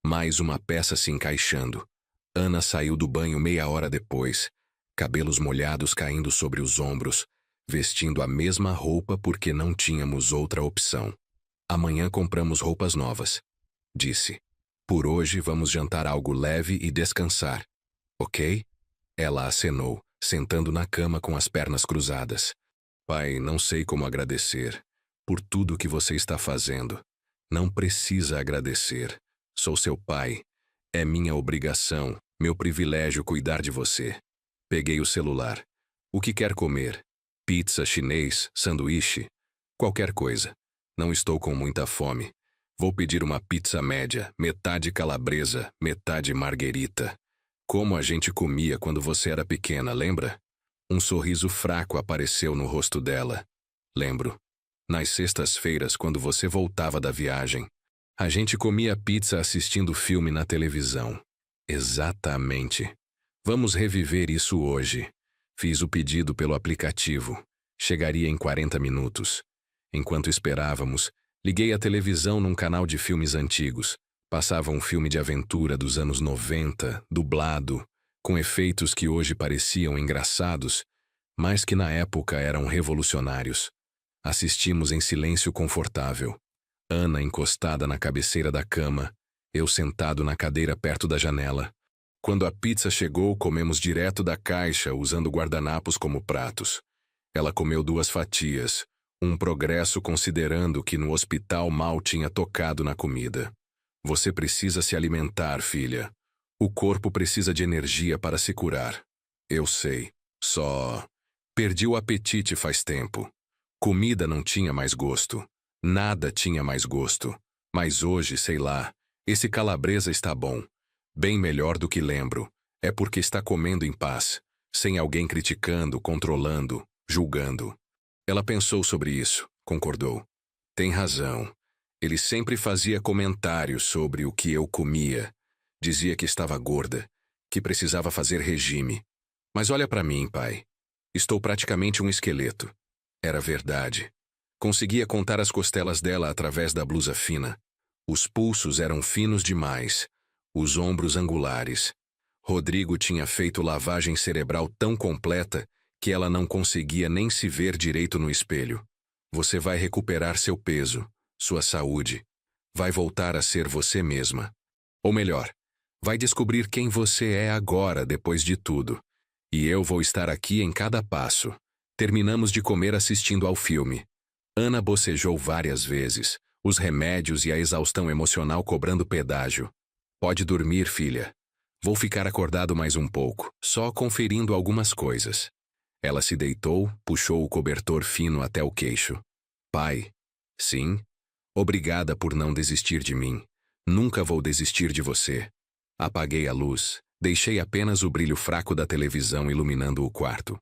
Mais uma peça se encaixando. Ana saiu do banho meia hora depois, cabelos molhados caindo sobre os ombros, vestindo a mesma roupa porque não tínhamos outra opção. Amanhã compramos roupas novas, disse. Por hoje vamos jantar algo leve e descansar. Ok? Ela acenou, sentando na cama com as pernas cruzadas. Pai, não sei como agradecer por tudo que você está fazendo. Não precisa agradecer. Sou seu pai. É minha obrigação, meu privilégio cuidar de você. Peguei o celular. O que quer comer? Pizza, chinês, sanduíche? Qualquer coisa. Não estou com muita fome. Vou pedir uma pizza média, metade calabresa, metade marguerita. Como a gente comia quando você era pequena, lembra? Um sorriso fraco apareceu no rosto dela. Lembro. Nas sextas-feiras, quando você voltava da viagem, a gente comia pizza assistindo filme na televisão. Exatamente. Vamos reviver isso hoje. Fiz o pedido pelo aplicativo. Chegaria em 40 minutos. Enquanto esperávamos, liguei a televisão num canal de filmes antigos. Passava um filme de aventura dos anos 90, dublado, com efeitos que hoje pareciam engraçados, mas que na época eram revolucionários. Assistimos em silêncio confortável. Ana encostada na cabeceira da cama, eu sentado na cadeira perto da janela. Quando a pizza chegou, comemos direto da caixa, usando guardanapos como pratos. Ela comeu 2 fatias, um progresso considerando que no hospital mal tinha tocado na comida. Você precisa se alimentar, filha. O corpo precisa de energia para se curar. Eu sei. Só perdi o apetite faz tempo. Comida não tinha mais gosto. Nada tinha mais gosto. Mas hoje, sei lá, esse calabresa está bom. Bem melhor do que lembro. É porque está comendo em paz, sem alguém criticando, controlando, julgando. Ela pensou sobre isso, concordou. Tem razão. Ele sempre fazia comentários sobre o que eu comia. Dizia que estava gorda, que precisava fazer regime. Mas olha para mim, pai. Estou praticamente um esqueleto. Era verdade. Conseguia contar as costelas dela através da blusa fina. Os pulsos eram finos demais, os ombros angulares. Rodrigo tinha feito lavagem cerebral tão completa que ela não conseguia nem se ver direito no espelho. Você vai recuperar seu peso, sua saúde. Vai voltar a ser você mesma. Ou melhor, vai descobrir quem você é agora depois de tudo. E eu vou estar aqui em cada passo. Terminamos de comer assistindo ao filme. Ana bocejou várias vezes, os remédios e a exaustão emocional cobrando pedágio. Pode dormir, filha. Vou ficar acordado mais um pouco, só conferindo algumas coisas. Ela se deitou, puxou o cobertor fino até o queixo. Pai. Sim. Obrigada por não desistir de mim. Nunca vou desistir de você. Apaguei a luz, deixei apenas o brilho fraco da televisão iluminando o quarto.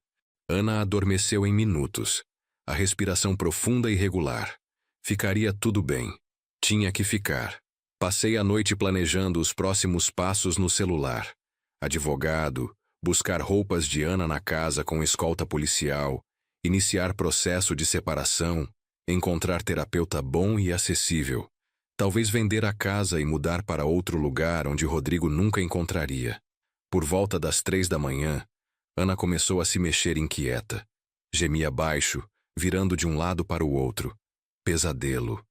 Ana adormeceu em minutos. A respiração profunda e regular. Ficaria tudo bem. Tinha que ficar. Passei a noite planejando os próximos passos no celular. Advogado, buscar roupas de Ana na casa com escolta policial, iniciar processo de separação, encontrar terapeuta bom e acessível. Talvez vender a casa e mudar para outro lugar onde Rodrigo nunca encontraria. Por volta das 3 da manhã, Ana começou a se mexer inquieta. Gemia baixo, virando de um lado para o outro. Pesadelo.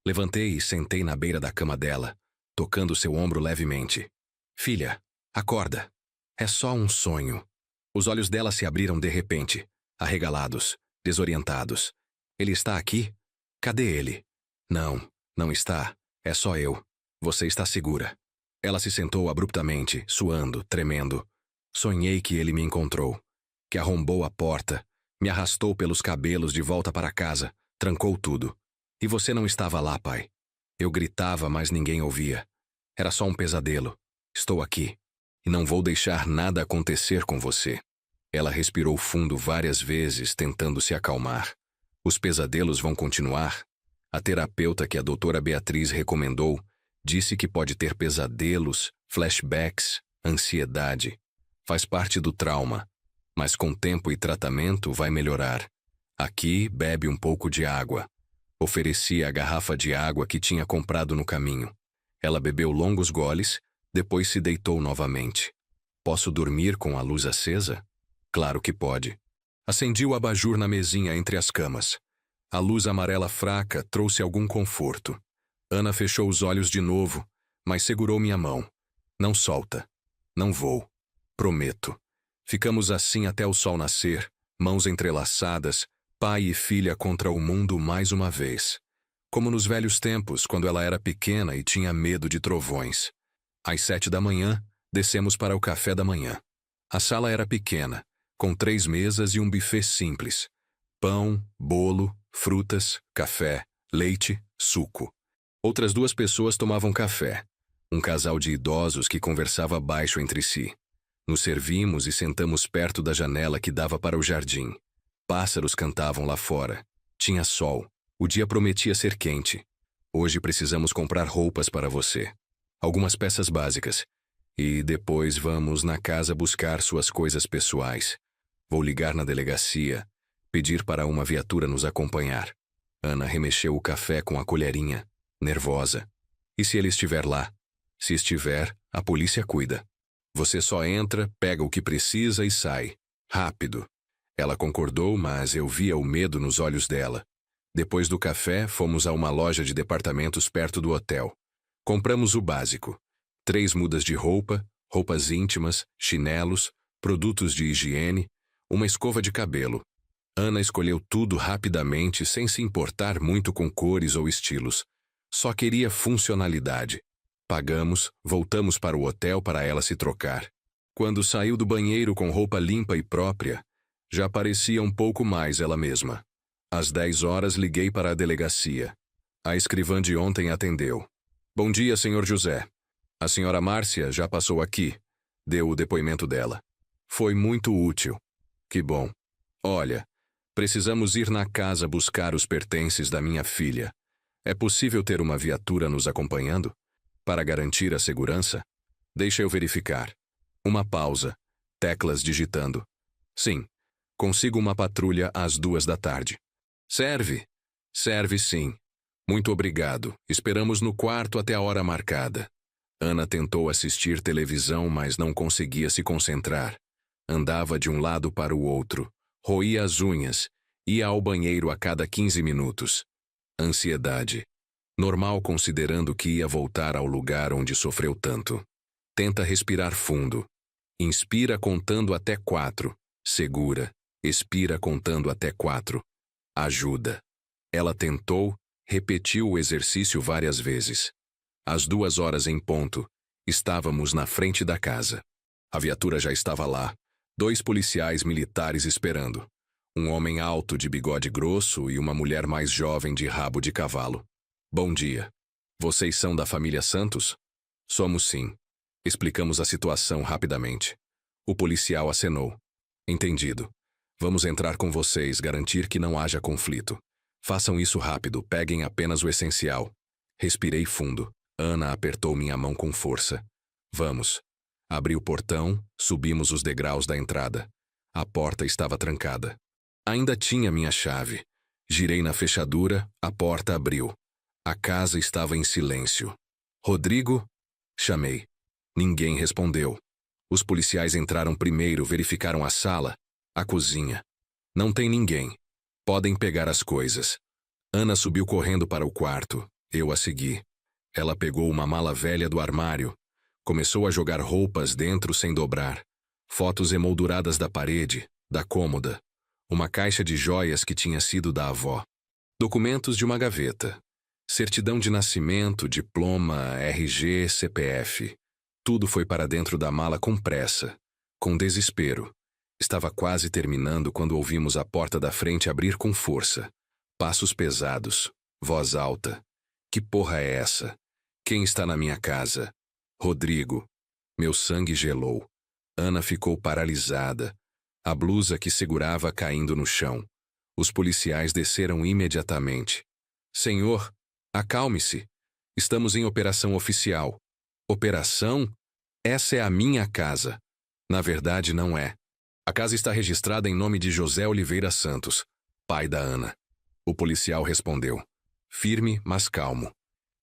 Levantei e sentei na beira da cama dela, tocando seu ombro levemente. Filha, acorda. É só um sonho. Os olhos dela se abriram de repente, arregalados, desorientados. Ele está aqui? Cadê ele? Não, não está. É só eu. Você está segura. Ela se sentou abruptamente, suando, tremendo. Sonhei que ele me encontrou, que arrombou a porta, me arrastou pelos cabelos de volta para casa, trancou tudo. E você não estava lá, pai. Eu gritava, mas ninguém ouvia. Era só um pesadelo. Estou aqui. E não vou deixar nada acontecer com você. Ela respirou fundo várias vezes, tentando se acalmar. Os pesadelos vão continuar? A terapeuta que a doutora Beatriz recomendou disse que pode ter pesadelos, flashbacks, ansiedade. Faz parte do trauma. Mas com tempo e tratamento vai melhorar. Aqui, bebe um pouco de água. Ofereci a garrafa de água que tinha comprado no caminho. Ela bebeu longos goles, depois se deitou novamente. Posso dormir com a luz acesa? Claro que pode. Acendi o abajur na mesinha entre as camas. A luz amarela fraca trouxe algum conforto. Ana fechou os olhos de novo, mas segurou minha mão. Não solta. Não vou. Prometo. Ficamos assim até o sol nascer, mãos entrelaçadas, pai e filha contra o mundo mais uma vez. Como nos velhos tempos, quando ela era pequena e tinha medo de trovões. Às 7 da manhã, descemos para o café da manhã. A sala era pequena, com 3 mesas e um buffet simples. Pão, bolo, frutas, café, leite, suco. Outras 2 pessoas tomavam café. Um casal de idosos que conversava baixo entre si. Nos servimos e sentamos perto da janela que dava para o jardim. Pássaros cantavam lá fora. Tinha sol. O dia prometia ser quente. Hoje precisamos comprar roupas para você. Algumas peças básicas. E depois vamos na casa buscar suas coisas pessoais. Vou ligar na delegacia, pedir para uma viatura nos acompanhar. Ana remexeu o café com a colherinha, nervosa. E se ele estiver lá? Se estiver, a polícia cuida. Você só entra, pega o que precisa e sai. Rápido. Ela concordou, mas eu via o medo nos olhos dela. Depois do café, fomos a uma loja de departamentos perto do hotel. Compramos o básico. 3 mudas de roupa, roupas íntimas, chinelos, produtos de higiene, uma escova de cabelo. Ana escolheu tudo rapidamente, sem se importar muito com cores ou estilos. Só queria funcionalidade. Pagamos, voltamos para o hotel para ela se trocar. Quando saiu do banheiro com roupa limpa e própria, já parecia um pouco mais ela mesma. Às 10 horas liguei para a delegacia. A escrivã de ontem atendeu. Bom dia, senhor José. A senhora Márcia já passou aqui. Deu o depoimento dela. Foi muito útil. Que bom. Olha, precisamos ir na casa buscar os pertences da minha filha. É possível ter uma viatura nos acompanhando? Para garantir a segurança? Deixa eu verificar. Uma pausa. Teclas digitando. Sim. Consigo uma patrulha às 2 da tarde. Serve? Serve sim. Muito obrigado. Esperamos no quarto até a hora marcada. Ana tentou assistir televisão, mas não conseguia se concentrar. Andava de um lado para o outro. Roía as unhas. Ia ao banheiro a cada 15 minutos. Ansiedade. Normal considerando que ia voltar ao lugar onde sofreu tanto. Tenta respirar fundo. Inspira contando até 4. Segura. Expira contando até 4. Ajuda. Ela tentou, repetiu o exercício várias vezes. Às 2 horas em ponto, estávamos na frente da casa. A viatura já estava lá. 2 policiais militares esperando. Um homem alto de bigode grosso e uma mulher mais jovem de rabo de cavalo. Bom dia. Vocês são da família Santos? Somos sim. Explicamos a situação rapidamente. O policial acenou. Entendido. Vamos entrar com vocês, garantir que não haja conflito. Façam isso rápido, peguem apenas o essencial. Respirei fundo. Ana apertou minha mão com força. Vamos. Abri o portão, subimos os degraus da entrada. A porta estava trancada. Ainda tinha minha chave. Girei na fechadura, a porta abriu. A casa estava em silêncio. Rodrigo? Chamei. Ninguém respondeu. Os policiais entraram primeiro, verificaram a sala, a cozinha. Não tem ninguém. Podem pegar as coisas. Ana subiu correndo para o quarto. Eu a segui. Ela pegou uma mala velha do armário. Começou a jogar roupas dentro sem dobrar. Fotos emolduradas da parede, da cômoda. Uma caixa de joias que tinha sido da avó. Documentos de uma gaveta. Certidão de nascimento, diploma, RG, CPF. Tudo foi para dentro da mala com pressa, com desespero. Estava quase terminando quando ouvimos a porta da frente abrir com força. Passos pesados, voz alta. Que porra é essa? Quem está na minha casa? Rodrigo. Meu sangue gelou. Ana ficou paralisada. A blusa que segurava caindo no chão. Os policiais desceram imediatamente. Senhor, acalme-se. Estamos em operação oficial. Operação? Essa é a minha casa. Na verdade, não é. A casa está registrada em nome de José Oliveira Santos, pai da Ana. O policial respondeu. Firme, mas calmo.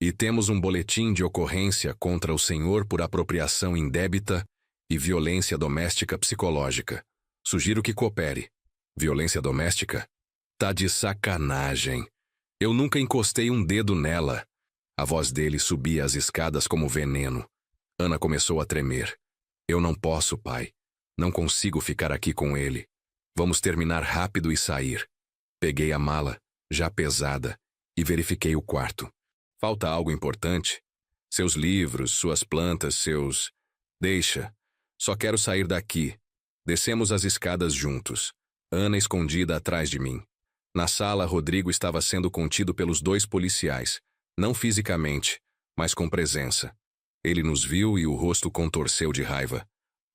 E temos um boletim de ocorrência contra o senhor por apropriação indébita e violência doméstica psicológica. Sugiro que coopere. Violência doméstica? Tá de sacanagem. Eu nunca encostei um dedo nela. A voz dele subia as escadas como veneno. Ana começou a tremer. Eu não posso, pai. Não consigo ficar aqui com ele. Vamos terminar rápido e sair. Peguei a mala, já pesada, e verifiquei o quarto. Falta algo importante? Seus livros, suas plantas, seus... Deixa. Só quero sair daqui. Descemos as escadas juntos. Ana escondida atrás de mim. Na sala, Rodrigo estava sendo contido pelos 2 policiais. Não fisicamente, mas com presença. Ele nos viu e o rosto contorceu de raiva.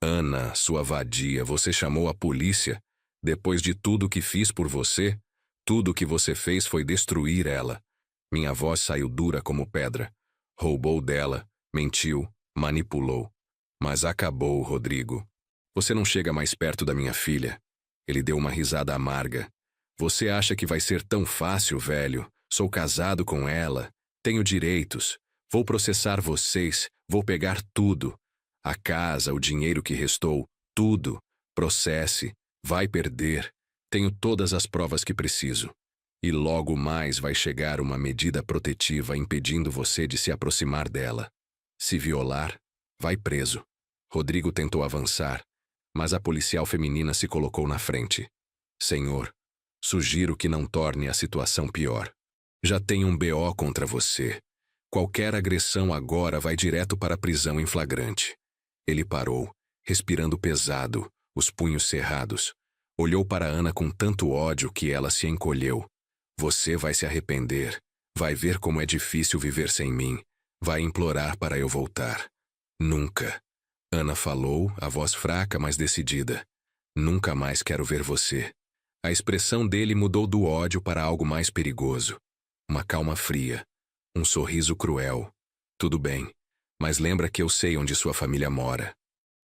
Ana, sua vadia, você chamou a polícia? Depois de tudo que fiz por você? Tudo o que você fez foi destruir ela. Minha voz saiu dura como pedra. Roubou dela, mentiu, manipulou. Mas acabou, Rodrigo. Você não chega mais perto da minha filha. Ele deu uma risada amarga. Você acha que vai ser tão fácil, velho? Sou casado com ela. Tenho direitos. Vou processar vocês. Vou pegar tudo. A casa, o dinheiro que restou, tudo. Processe. Vai perder. Tenho todas as provas que preciso. E logo mais vai chegar uma medida protetiva impedindo você de se aproximar dela. Se violar, vai preso. Rodrigo tentou avançar, mas a policial feminina se colocou na frente. Senhor, sugiro que não torne a situação pior. Já tem um BO contra você. Qualquer agressão agora vai direto para a prisão em flagrante. Ele parou, respirando pesado, os punhos cerrados. Olhou para Ana com tanto ódio que ela se encolheu. Você vai se arrepender. Vai ver como é difícil viver sem mim. Vai implorar para eu voltar. Nunca. Ana falou, a voz fraca, mas decidida. Nunca mais quero ver você. A expressão dele mudou do ódio para algo mais perigoso. Uma calma fria. Um sorriso cruel. Tudo bem, mas lembra que eu sei onde sua família mora.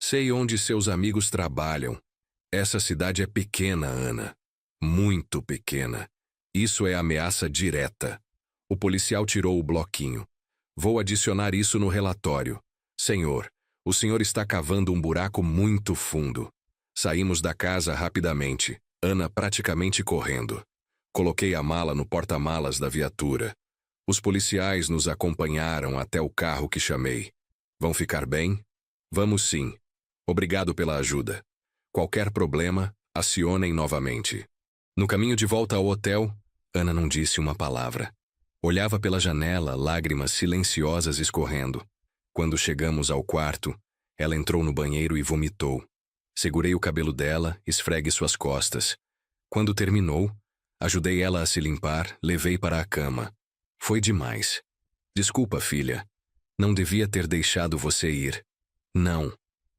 Sei onde seus amigos trabalham. Essa cidade é pequena, Ana. Muito pequena. Isso é ameaça direta. O policial tirou o bloquinho. Vou adicionar isso no relatório. Senhor, o senhor está cavando um buraco muito fundo. Saímos da casa rapidamente, Ana praticamente correndo. Coloquei a mala no porta-malas da viatura. Os policiais nos acompanharam até o carro que chamei. Vão ficar bem? Vamos sim. Obrigado pela ajuda. Qualquer problema, acionem novamente. No caminho de volta ao hotel, Ana não disse uma palavra. Olhava pela janela, lágrimas silenciosas escorrendo. Quando chegamos ao quarto, ela entrou no banheiro e vomitou. Segurei o cabelo dela, esfregue suas costas. Quando terminou, ajudei ela a se limpar, levei para a cama. Foi demais. Desculpa, filha. Não devia ter deixado você ir. Não.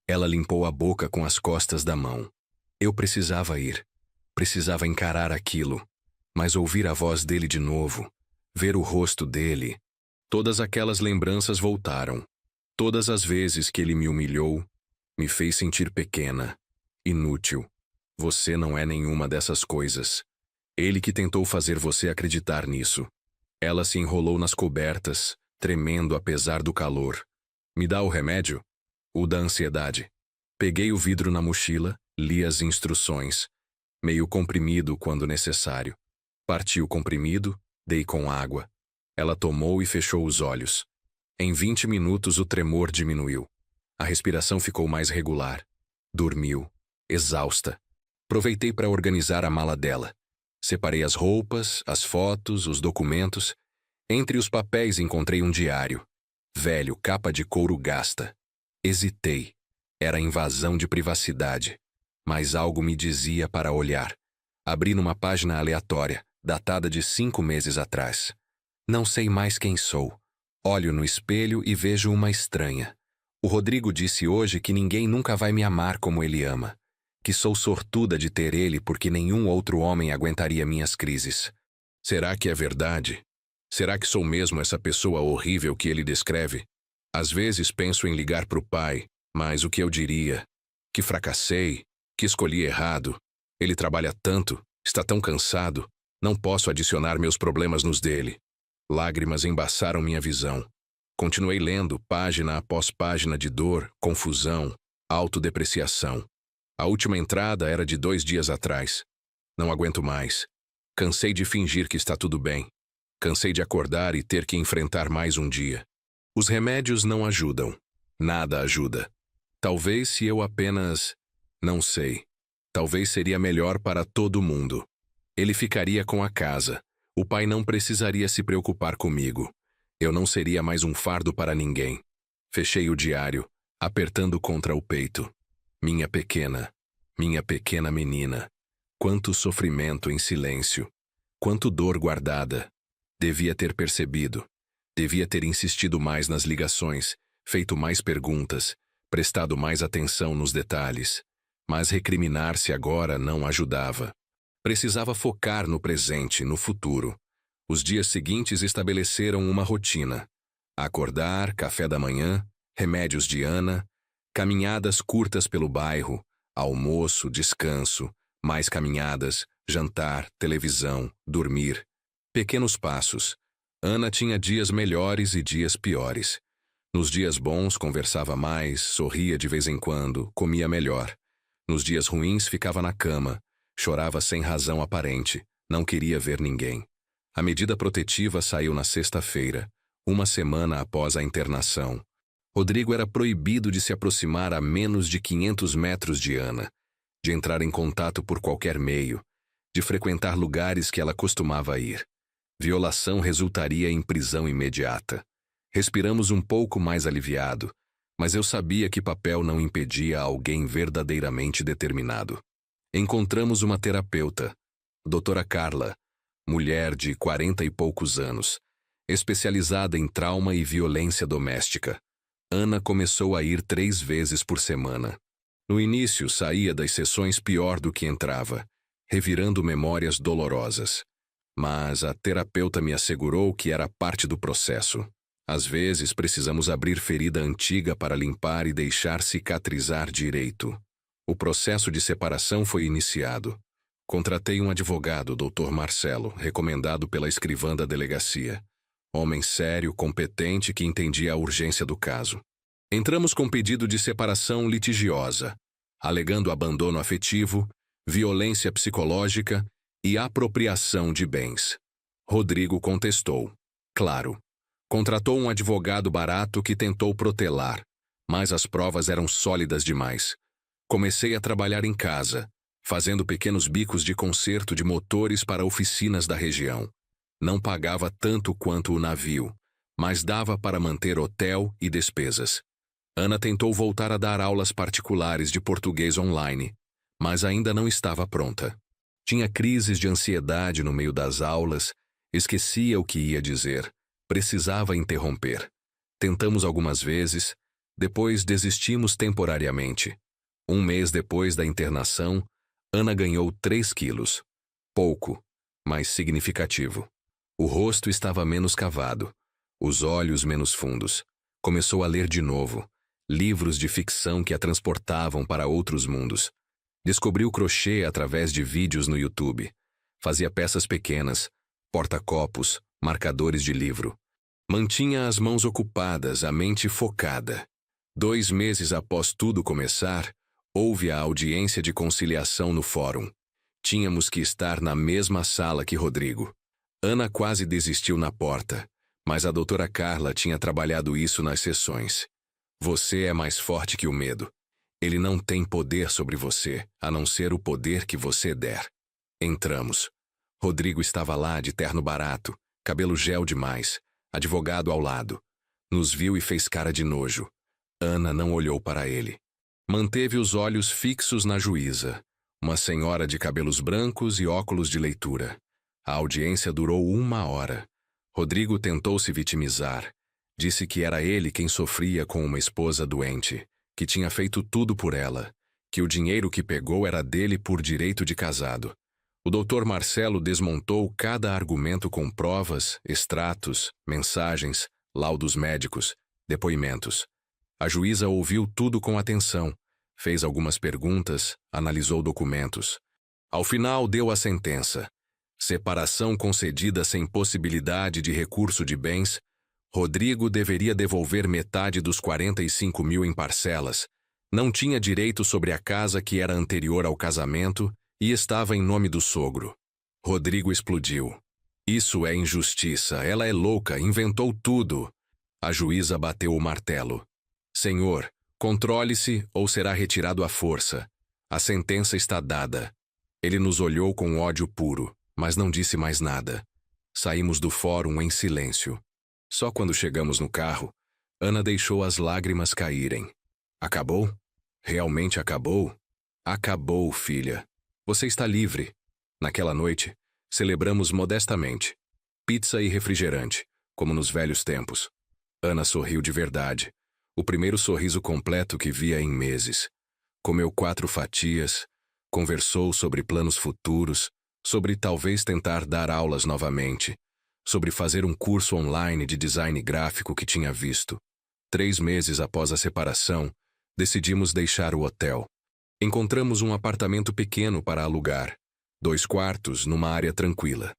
Ela limpou a boca com as costas da mão. Eu precisava ir. Precisava encarar aquilo. Mas ouvir a voz dele de novo, ver o rosto dele, todas aquelas lembranças voltaram. Todas as vezes que ele me humilhou, me fez sentir pequena, inútil. Você não é nenhuma dessas coisas. Ele que tentou fazer você acreditar nisso. Ela se enrolou nas cobertas, tremendo apesar do calor. Me dá o remédio? O da ansiedade. Peguei o vidro na mochila, li as instruções. Meio comprimido quando necessário. Parti o comprimido, dei com água. Ela tomou e fechou os olhos. Em 20 minutos o tremor diminuiu. A respiração ficou mais regular. Dormiu, exausta. Aproveitei para organizar a mala dela. Separei as roupas, as fotos, os documentos. Entre os papéis encontrei um diário. Velho, capa de couro gasta. Hesitei. Era invasão de privacidade. Mas algo me dizia para olhar. Abri numa página aleatória, datada de 5 meses atrás. Não sei mais quem sou. Olho no espelho e vejo uma estranha. O Rodrigo disse hoje que ninguém nunca vai me amar como ele ama. Que sou sortuda de ter ele porque nenhum outro homem aguentaria minhas crises. Será que é verdade? Será que sou mesmo essa pessoa horrível que ele descreve? Às vezes penso em ligar pro pai, mas o que eu diria? Que fracassei, que escolhi errado. Ele trabalha tanto, está tão cansado, não posso adicionar meus problemas nos dele. Lágrimas embaçaram minha visão. Continuei lendo, página após página de dor, confusão, autodepreciação. A última entrada era de 2 dias atrás. Não aguento mais. Cansei de fingir que está tudo bem. Cansei de acordar e ter que enfrentar mais um dia. Os remédios não ajudam. Nada ajuda. Talvez se eu apenas... Não sei. Talvez seria melhor para todo mundo. Ele ficaria com a casa. O pai não precisaria se preocupar comigo. Eu não seria mais um fardo para ninguém. Fechei o diário, apertando contra o peito. Minha pequena menina. Quanto sofrimento em silêncio. Quanto dor guardada. Devia ter percebido. Devia ter insistido mais nas ligações, feito mais perguntas, prestado mais atenção nos detalhes. Mas recriminar-se agora não ajudava. Precisava focar no presente, no futuro. Os dias seguintes estabeleceram uma rotina. Acordar, café da manhã, remédios de Ana, caminhadas curtas pelo bairro, almoço, descanso, mais caminhadas, jantar, televisão, dormir. Pequenos passos. Ana tinha dias melhores e dias piores. Nos dias bons, conversava mais, sorria de vez em quando, comia melhor. Nos dias ruins, ficava na cama, chorava sem razão aparente, não queria ver ninguém. A medida protetiva saiu na sexta-feira, uma semana após a internação. Rodrigo era proibido de se aproximar a menos de 500 metros de Ana, de entrar em contato por qualquer meio, de frequentar lugares que ela costumava ir. Violação resultaria em prisão imediata. Respiramos um pouco mais aliviado, mas eu sabia que papel não impedia alguém verdadeiramente determinado. Encontramos uma terapeuta, doutora Carla, mulher de 40 e poucos anos, especializada em trauma e violência doméstica. Ana começou a ir 3 vezes por semana. No início, saía das sessões pior do que entrava, revirando memórias dolorosas. Mas a terapeuta me assegurou que era parte do processo. Às vezes, precisamos abrir ferida antiga para limpar e deixar cicatrizar direito. O processo de separação foi iniciado. Contratei um advogado, Dr. Marcelo, recomendado pela escrivã da delegacia. Homem sério, competente, que entendia a urgência do caso. Entramos com pedido de separação litigiosa, alegando abandono afetivo, violência psicológica e apropriação de bens. Rodrigo contestou. Claro. Contratou um advogado barato que tentou protelar, mas as provas eram sólidas demais. Comecei a trabalhar em casa, fazendo pequenos bicos de conserto de motores para oficinas da região. Não pagava tanto quanto o navio, mas dava para manter hotel e despesas. Ana tentou voltar a dar aulas particulares de português online, mas ainda não estava pronta. Tinha crises de ansiedade no meio das aulas, esquecia o que ia dizer, precisava interromper. Tentamos algumas vezes, depois desistimos temporariamente. 1 mês depois da internação, Ana ganhou 3 quilos. Pouco, mas significativo. O rosto estava menos cavado, os olhos menos fundos. Começou a ler de novo, livros de ficção que a transportavam para outros mundos. Descobriu crochê através de vídeos no YouTube. Fazia peças pequenas, porta-copos, marcadores de livro. Mantinha as mãos ocupadas, a mente focada. 2 meses após tudo começar, houve a audiência de conciliação no fórum. Tínhamos que estar na mesma sala que Rodrigo. Ana quase desistiu na porta, mas a doutora Carla tinha trabalhado isso nas sessões. Você é mais forte que o medo. Ele não tem poder sobre você, a não ser o poder que você der. Entramos. Rodrigo estava lá de terno barato, cabelo gel demais, advogado ao lado. Nos viu e fez cara de nojo. Ana não olhou para ele. Manteve os olhos fixos na juíza, uma senhora de cabelos brancos e óculos de leitura. A audiência durou 1 hora. Rodrigo tentou se vitimizar. Disse que era ele quem sofria com uma esposa doente, que tinha feito tudo por ela, que o dinheiro que pegou era dele por direito de casado. O Dr. Marcelo desmontou cada argumento com provas, extratos, mensagens, laudos médicos, depoimentos. A juíza ouviu tudo com atenção, fez algumas perguntas, analisou documentos. Ao final, deu a sentença. Separação concedida sem possibilidade de recurso de bens. Rodrigo deveria devolver metade dos 45 mil em parcelas. Não tinha direito sobre a casa que era anterior ao casamento e estava em nome do sogro. Rodrigo explodiu. Isso é injustiça, ela é louca, inventou tudo. A juíza bateu o martelo. Senhor, controle-se ou será retirado à força. A sentença está dada. Ele nos olhou com ódio puro, mas não disse mais nada. Saímos do fórum em silêncio. Só quando chegamos no carro, Ana deixou as lágrimas caírem. Acabou? Realmente acabou? Acabou, filha. Você está livre. Naquela noite, celebramos modestamente. Pizza e refrigerante, como nos velhos tempos. Ana sorriu de verdade. O primeiro sorriso completo que via em meses. Comeu 4 fatias, conversou sobre planos futuros, sobre talvez tentar dar aulas novamente, sobre fazer um curso online de design gráfico que tinha visto. 3 meses após a separação, decidimos deixar o hotel. Encontramos um apartamento pequeno para alugar, 2 quartos numa área tranquila.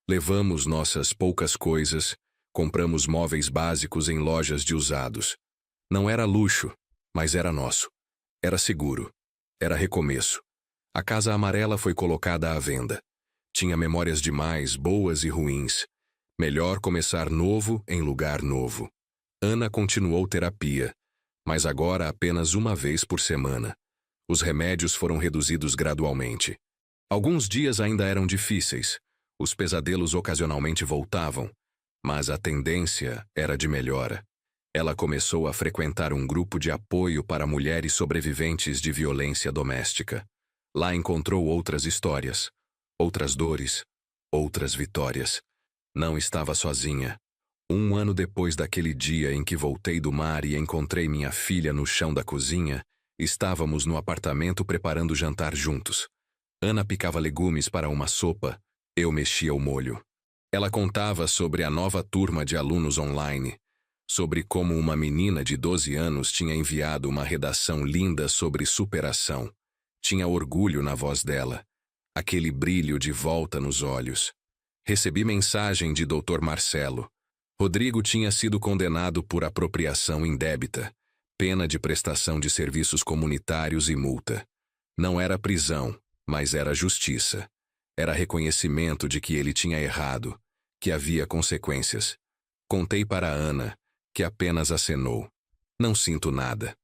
Levamos nossas poucas coisas, compramos móveis básicos em lojas de usados. Não era luxo, mas era nosso. Era seguro. Era recomeço. A casa amarela foi colocada à venda. Tinha memórias demais, boas e ruins. Melhor começar novo em lugar novo. Ana continuou terapia, mas agora apenas 1 vez por semana. Os remédios foram reduzidos gradualmente. Alguns dias ainda eram difíceis. Os pesadelos ocasionalmente voltavam, mas a tendência era de melhora. Ela começou a frequentar um grupo de apoio para mulheres sobreviventes de violência doméstica. Lá encontrou outras histórias, outras dores, outras vitórias. Não estava sozinha. 1 ano depois daquele dia em que voltei do mar e encontrei minha filha no chão da cozinha, estávamos no apartamento preparando jantar juntos. Ana picava legumes para uma sopa, eu mexia o molho. Ela contava sobre a nova turma de alunos online, sobre como uma menina de 12 anos tinha enviado uma redação linda sobre superação. Tinha orgulho na voz dela, aquele brilho de volta nos olhos. Recebi mensagem de Dr. Marcelo. Rodrigo tinha sido condenado por apropriação indébita, pena de prestação de serviços comunitários e multa. Não era prisão, mas era justiça. Era reconhecimento de que ele tinha errado, que havia consequências. Contei para Ana, que apenas acenou. Não sinto nada.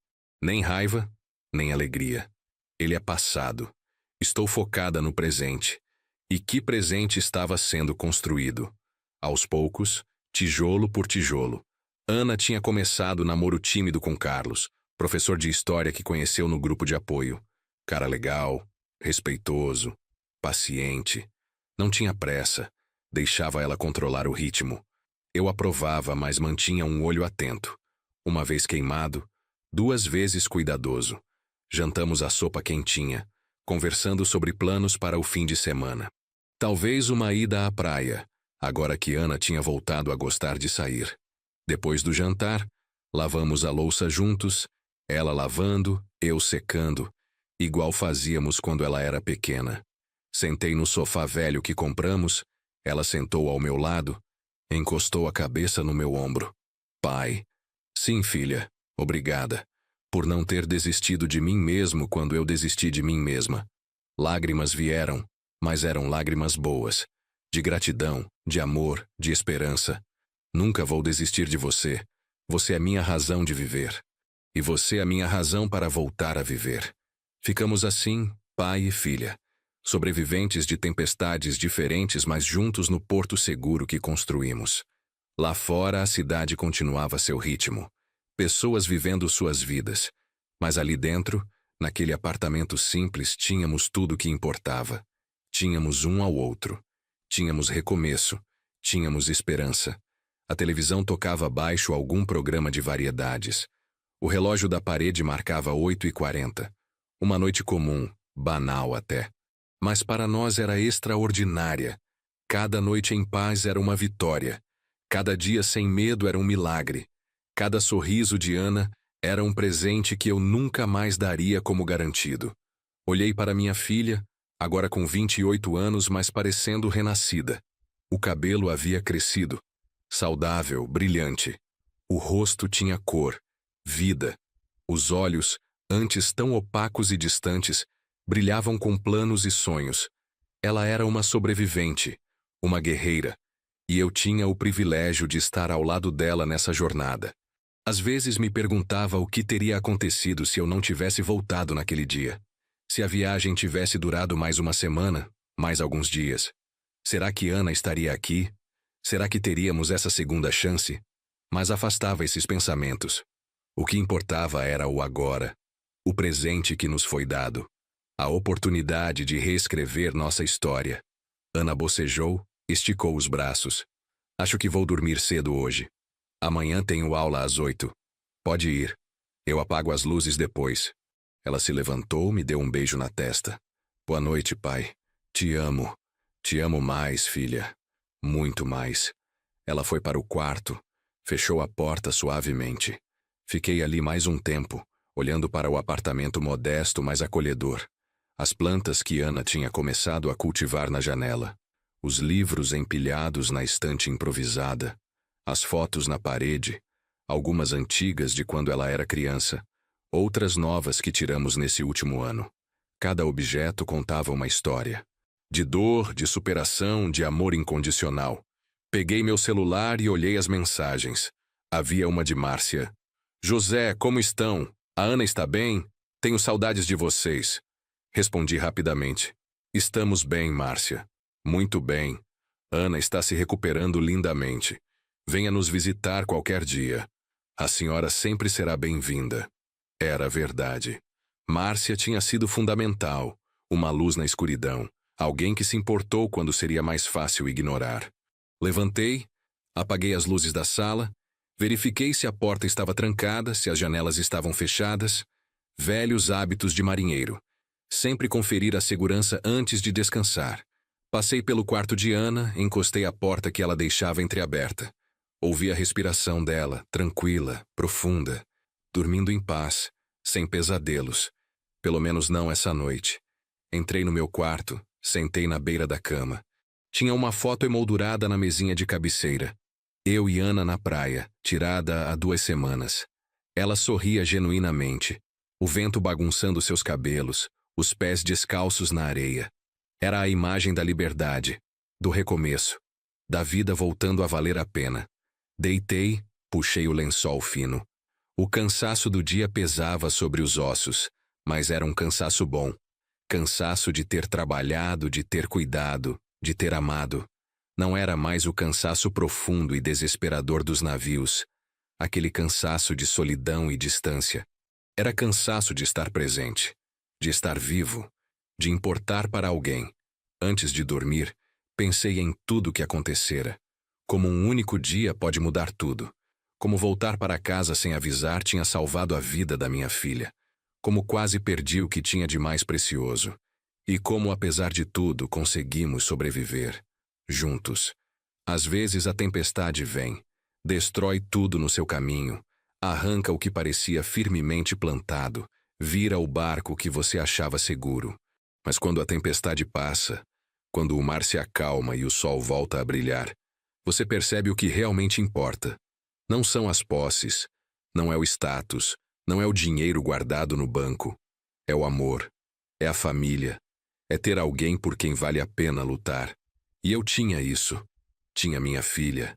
Nem raiva, nem alegria. Ele é passado. Estou focada no presente. E que presente estava sendo construído? Aos poucos, tijolo por tijolo. Ana tinha começado namoro tímido com Carlos, professor de história que conheceu no grupo de apoio. Cara legal, respeitoso, paciente. Não tinha pressa. Deixava ela controlar o ritmo. Eu aprovava, mas mantinha um olho atento. 1 vez queimado, 2 vezes cuidadoso. Jantamos a sopa quentinha, conversando sobre planos para o fim de semana. Talvez uma ida à praia, agora que Ana tinha voltado a gostar de sair. Depois do jantar, lavamos a louça juntos, ela lavando, eu secando, igual fazíamos quando ela era pequena. Sentei no sofá velho que compramos, ela sentou ao meu lado, encostou a cabeça no meu ombro. Pai. Sim, filha, obrigada, por não ter desistido de mim mesmo quando eu desisti de mim mesma. Lágrimas vieram, mas eram lágrimas boas, de gratidão, de amor, de esperança. Nunca vou desistir de você. Você é minha razão de viver. E você é minha razão para voltar a viver. Ficamos assim, pai e filha, sobreviventes de tempestades diferentes, mas juntos no porto seguro que construímos. Lá fora, a cidade continuava seu ritmo. Pessoas vivendo suas vidas. Mas ali dentro, naquele apartamento simples, tínhamos tudo o que importava. Tínhamos um ao outro. Tínhamos recomeço. Tínhamos esperança. A televisão tocava baixo algum programa de variedades. O relógio da parede marcava 8h40. Uma noite comum, banal até. Mas para nós era extraordinária. Cada noite em paz era uma vitória. Cada dia sem medo era um milagre. Cada sorriso de Ana era um presente que eu nunca mais daria como garantido. Olhei para minha filha, agora com 28 anos, mas parecendo renascida. O cabelo havia crescido. Saudável, brilhante. O rosto tinha cor, vida. Os olhos, antes tão opacos e distantes, brilhavam com planos e sonhos. Ela era uma sobrevivente, uma guerreira, e eu tinha o privilégio de estar ao lado dela nessa jornada. Às vezes me perguntava o que teria acontecido se eu não tivesse voltado naquele dia. Se a viagem tivesse durado mais 1 semana, mais alguns dias. Será que Ana estaria aqui? Será que teríamos essa segunda chance? Mas afastava esses pensamentos. O que importava era o agora, o presente que nos foi dado, a oportunidade de reescrever nossa história. Ana bocejou, esticou os braços. Acho que vou dormir cedo hoje. Amanhã tenho aula às 8. Pode ir. Eu apago as luzes depois. Ela se levantou, me deu um beijo na testa. Boa noite, pai. Te amo. Te amo mais, filha. Muito mais. Ela foi para o quarto, fechou a porta suavemente. Fiquei ali mais um tempo, olhando para o apartamento modesto, mas acolhedor. As plantas que Ana tinha começado a cultivar na janela. Os livros empilhados na estante improvisada. As fotos na parede. Algumas antigas de quando ela era criança. Outras novas que tiramos nesse último ano. Cada objeto contava uma história. De dor, de superação, de amor incondicional. Peguei meu celular e olhei as mensagens. Havia uma de Márcia. José, como estão? A Ana está bem? Tenho saudades de vocês. Respondi rapidamente. Estamos bem, Márcia. Muito bem. Ana está se recuperando lindamente. Venha nos visitar qualquer dia. A senhora sempre será bem-vinda. Era verdade. Márcia tinha sido fundamental, uma luz na escuridão, alguém que se importou quando seria mais fácil ignorar. Levantei, apaguei as luzes da sala, verifiquei se a porta estava trancada, se as janelas estavam fechadas. Velhos hábitos de marinheiro. Sempre conferir a segurança antes de descansar. Passei pelo quarto de Ana, encostei a porta que ela deixava entreaberta. Ouvi a respiração dela, tranquila, profunda, dormindo em paz, sem pesadelos. Pelo menos não essa noite. Entrei no meu quarto, sentei na beira da cama. Tinha uma foto emoldurada na mesinha de cabeceira. Eu e Ana na praia, tirada há 2 semanas. Ela sorria genuinamente, o vento bagunçando seus cabelos, os pés descalços na areia. Era a imagem da liberdade, do recomeço, da vida voltando a valer a pena. Deitei, puxei o lençol fino. O cansaço do dia pesava sobre os ossos, mas era um cansaço bom. Cansaço de ter trabalhado, de ter cuidado, de ter amado. Não era mais o cansaço profundo e desesperador dos navios, aquele cansaço de solidão e distância. Era cansaço de estar presente, de estar vivo, de importar para alguém. Antes de dormir, pensei em tudo o que acontecera. Como um único dia pode mudar tudo. Como voltar para casa sem avisar tinha salvado a vida da minha filha. Como quase perdi o que tinha de mais precioso. E como, apesar de tudo, conseguimos sobreviver. Juntos. Às vezes a tempestade vem, destrói tudo no seu caminho, arranca o que parecia firmemente plantado, vira o barco que você achava seguro. Mas quando a tempestade passa, quando o mar se acalma e o sol volta a brilhar, você percebe o que realmente importa. Não são as posses, não é o status, não é o dinheiro guardado no banco. É o amor, é a família, é ter alguém por quem vale a pena lutar. E eu tinha isso. Tinha minha filha.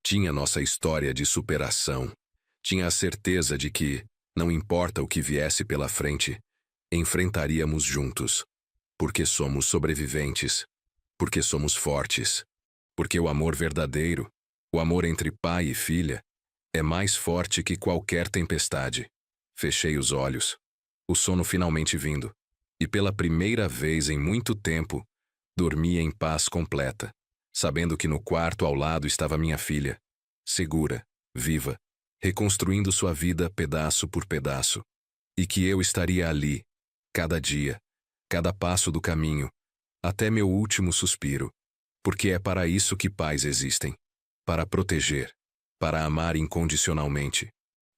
Tinha nossa história de superação. Tinha a certeza de que, não importa o que viesse pela frente, enfrentaríamos juntos. Porque somos sobreviventes. Porque somos fortes. Porque o amor verdadeiro, o amor entre pai e filha, é mais forte que qualquer tempestade. Fechei os olhos. O sono finalmente vindo. E pela primeira vez em muito tempo, dormi em paz completa, sabendo que no quarto ao lado estava minha filha, segura, viva, reconstruindo sua vida pedaço por pedaço, e que eu estaria ali, cada dia, cada passo do caminho, até meu último suspiro, porque é para isso que pais existem, para proteger, para amar incondicionalmente,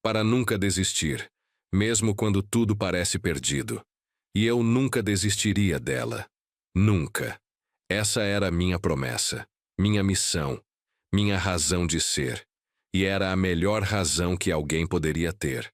para nunca desistir, mesmo quando tudo parece perdido. E eu nunca desistiria dela. Nunca. Essa era a minha promessa, minha missão, minha razão de ser. E era a melhor razão que alguém poderia ter.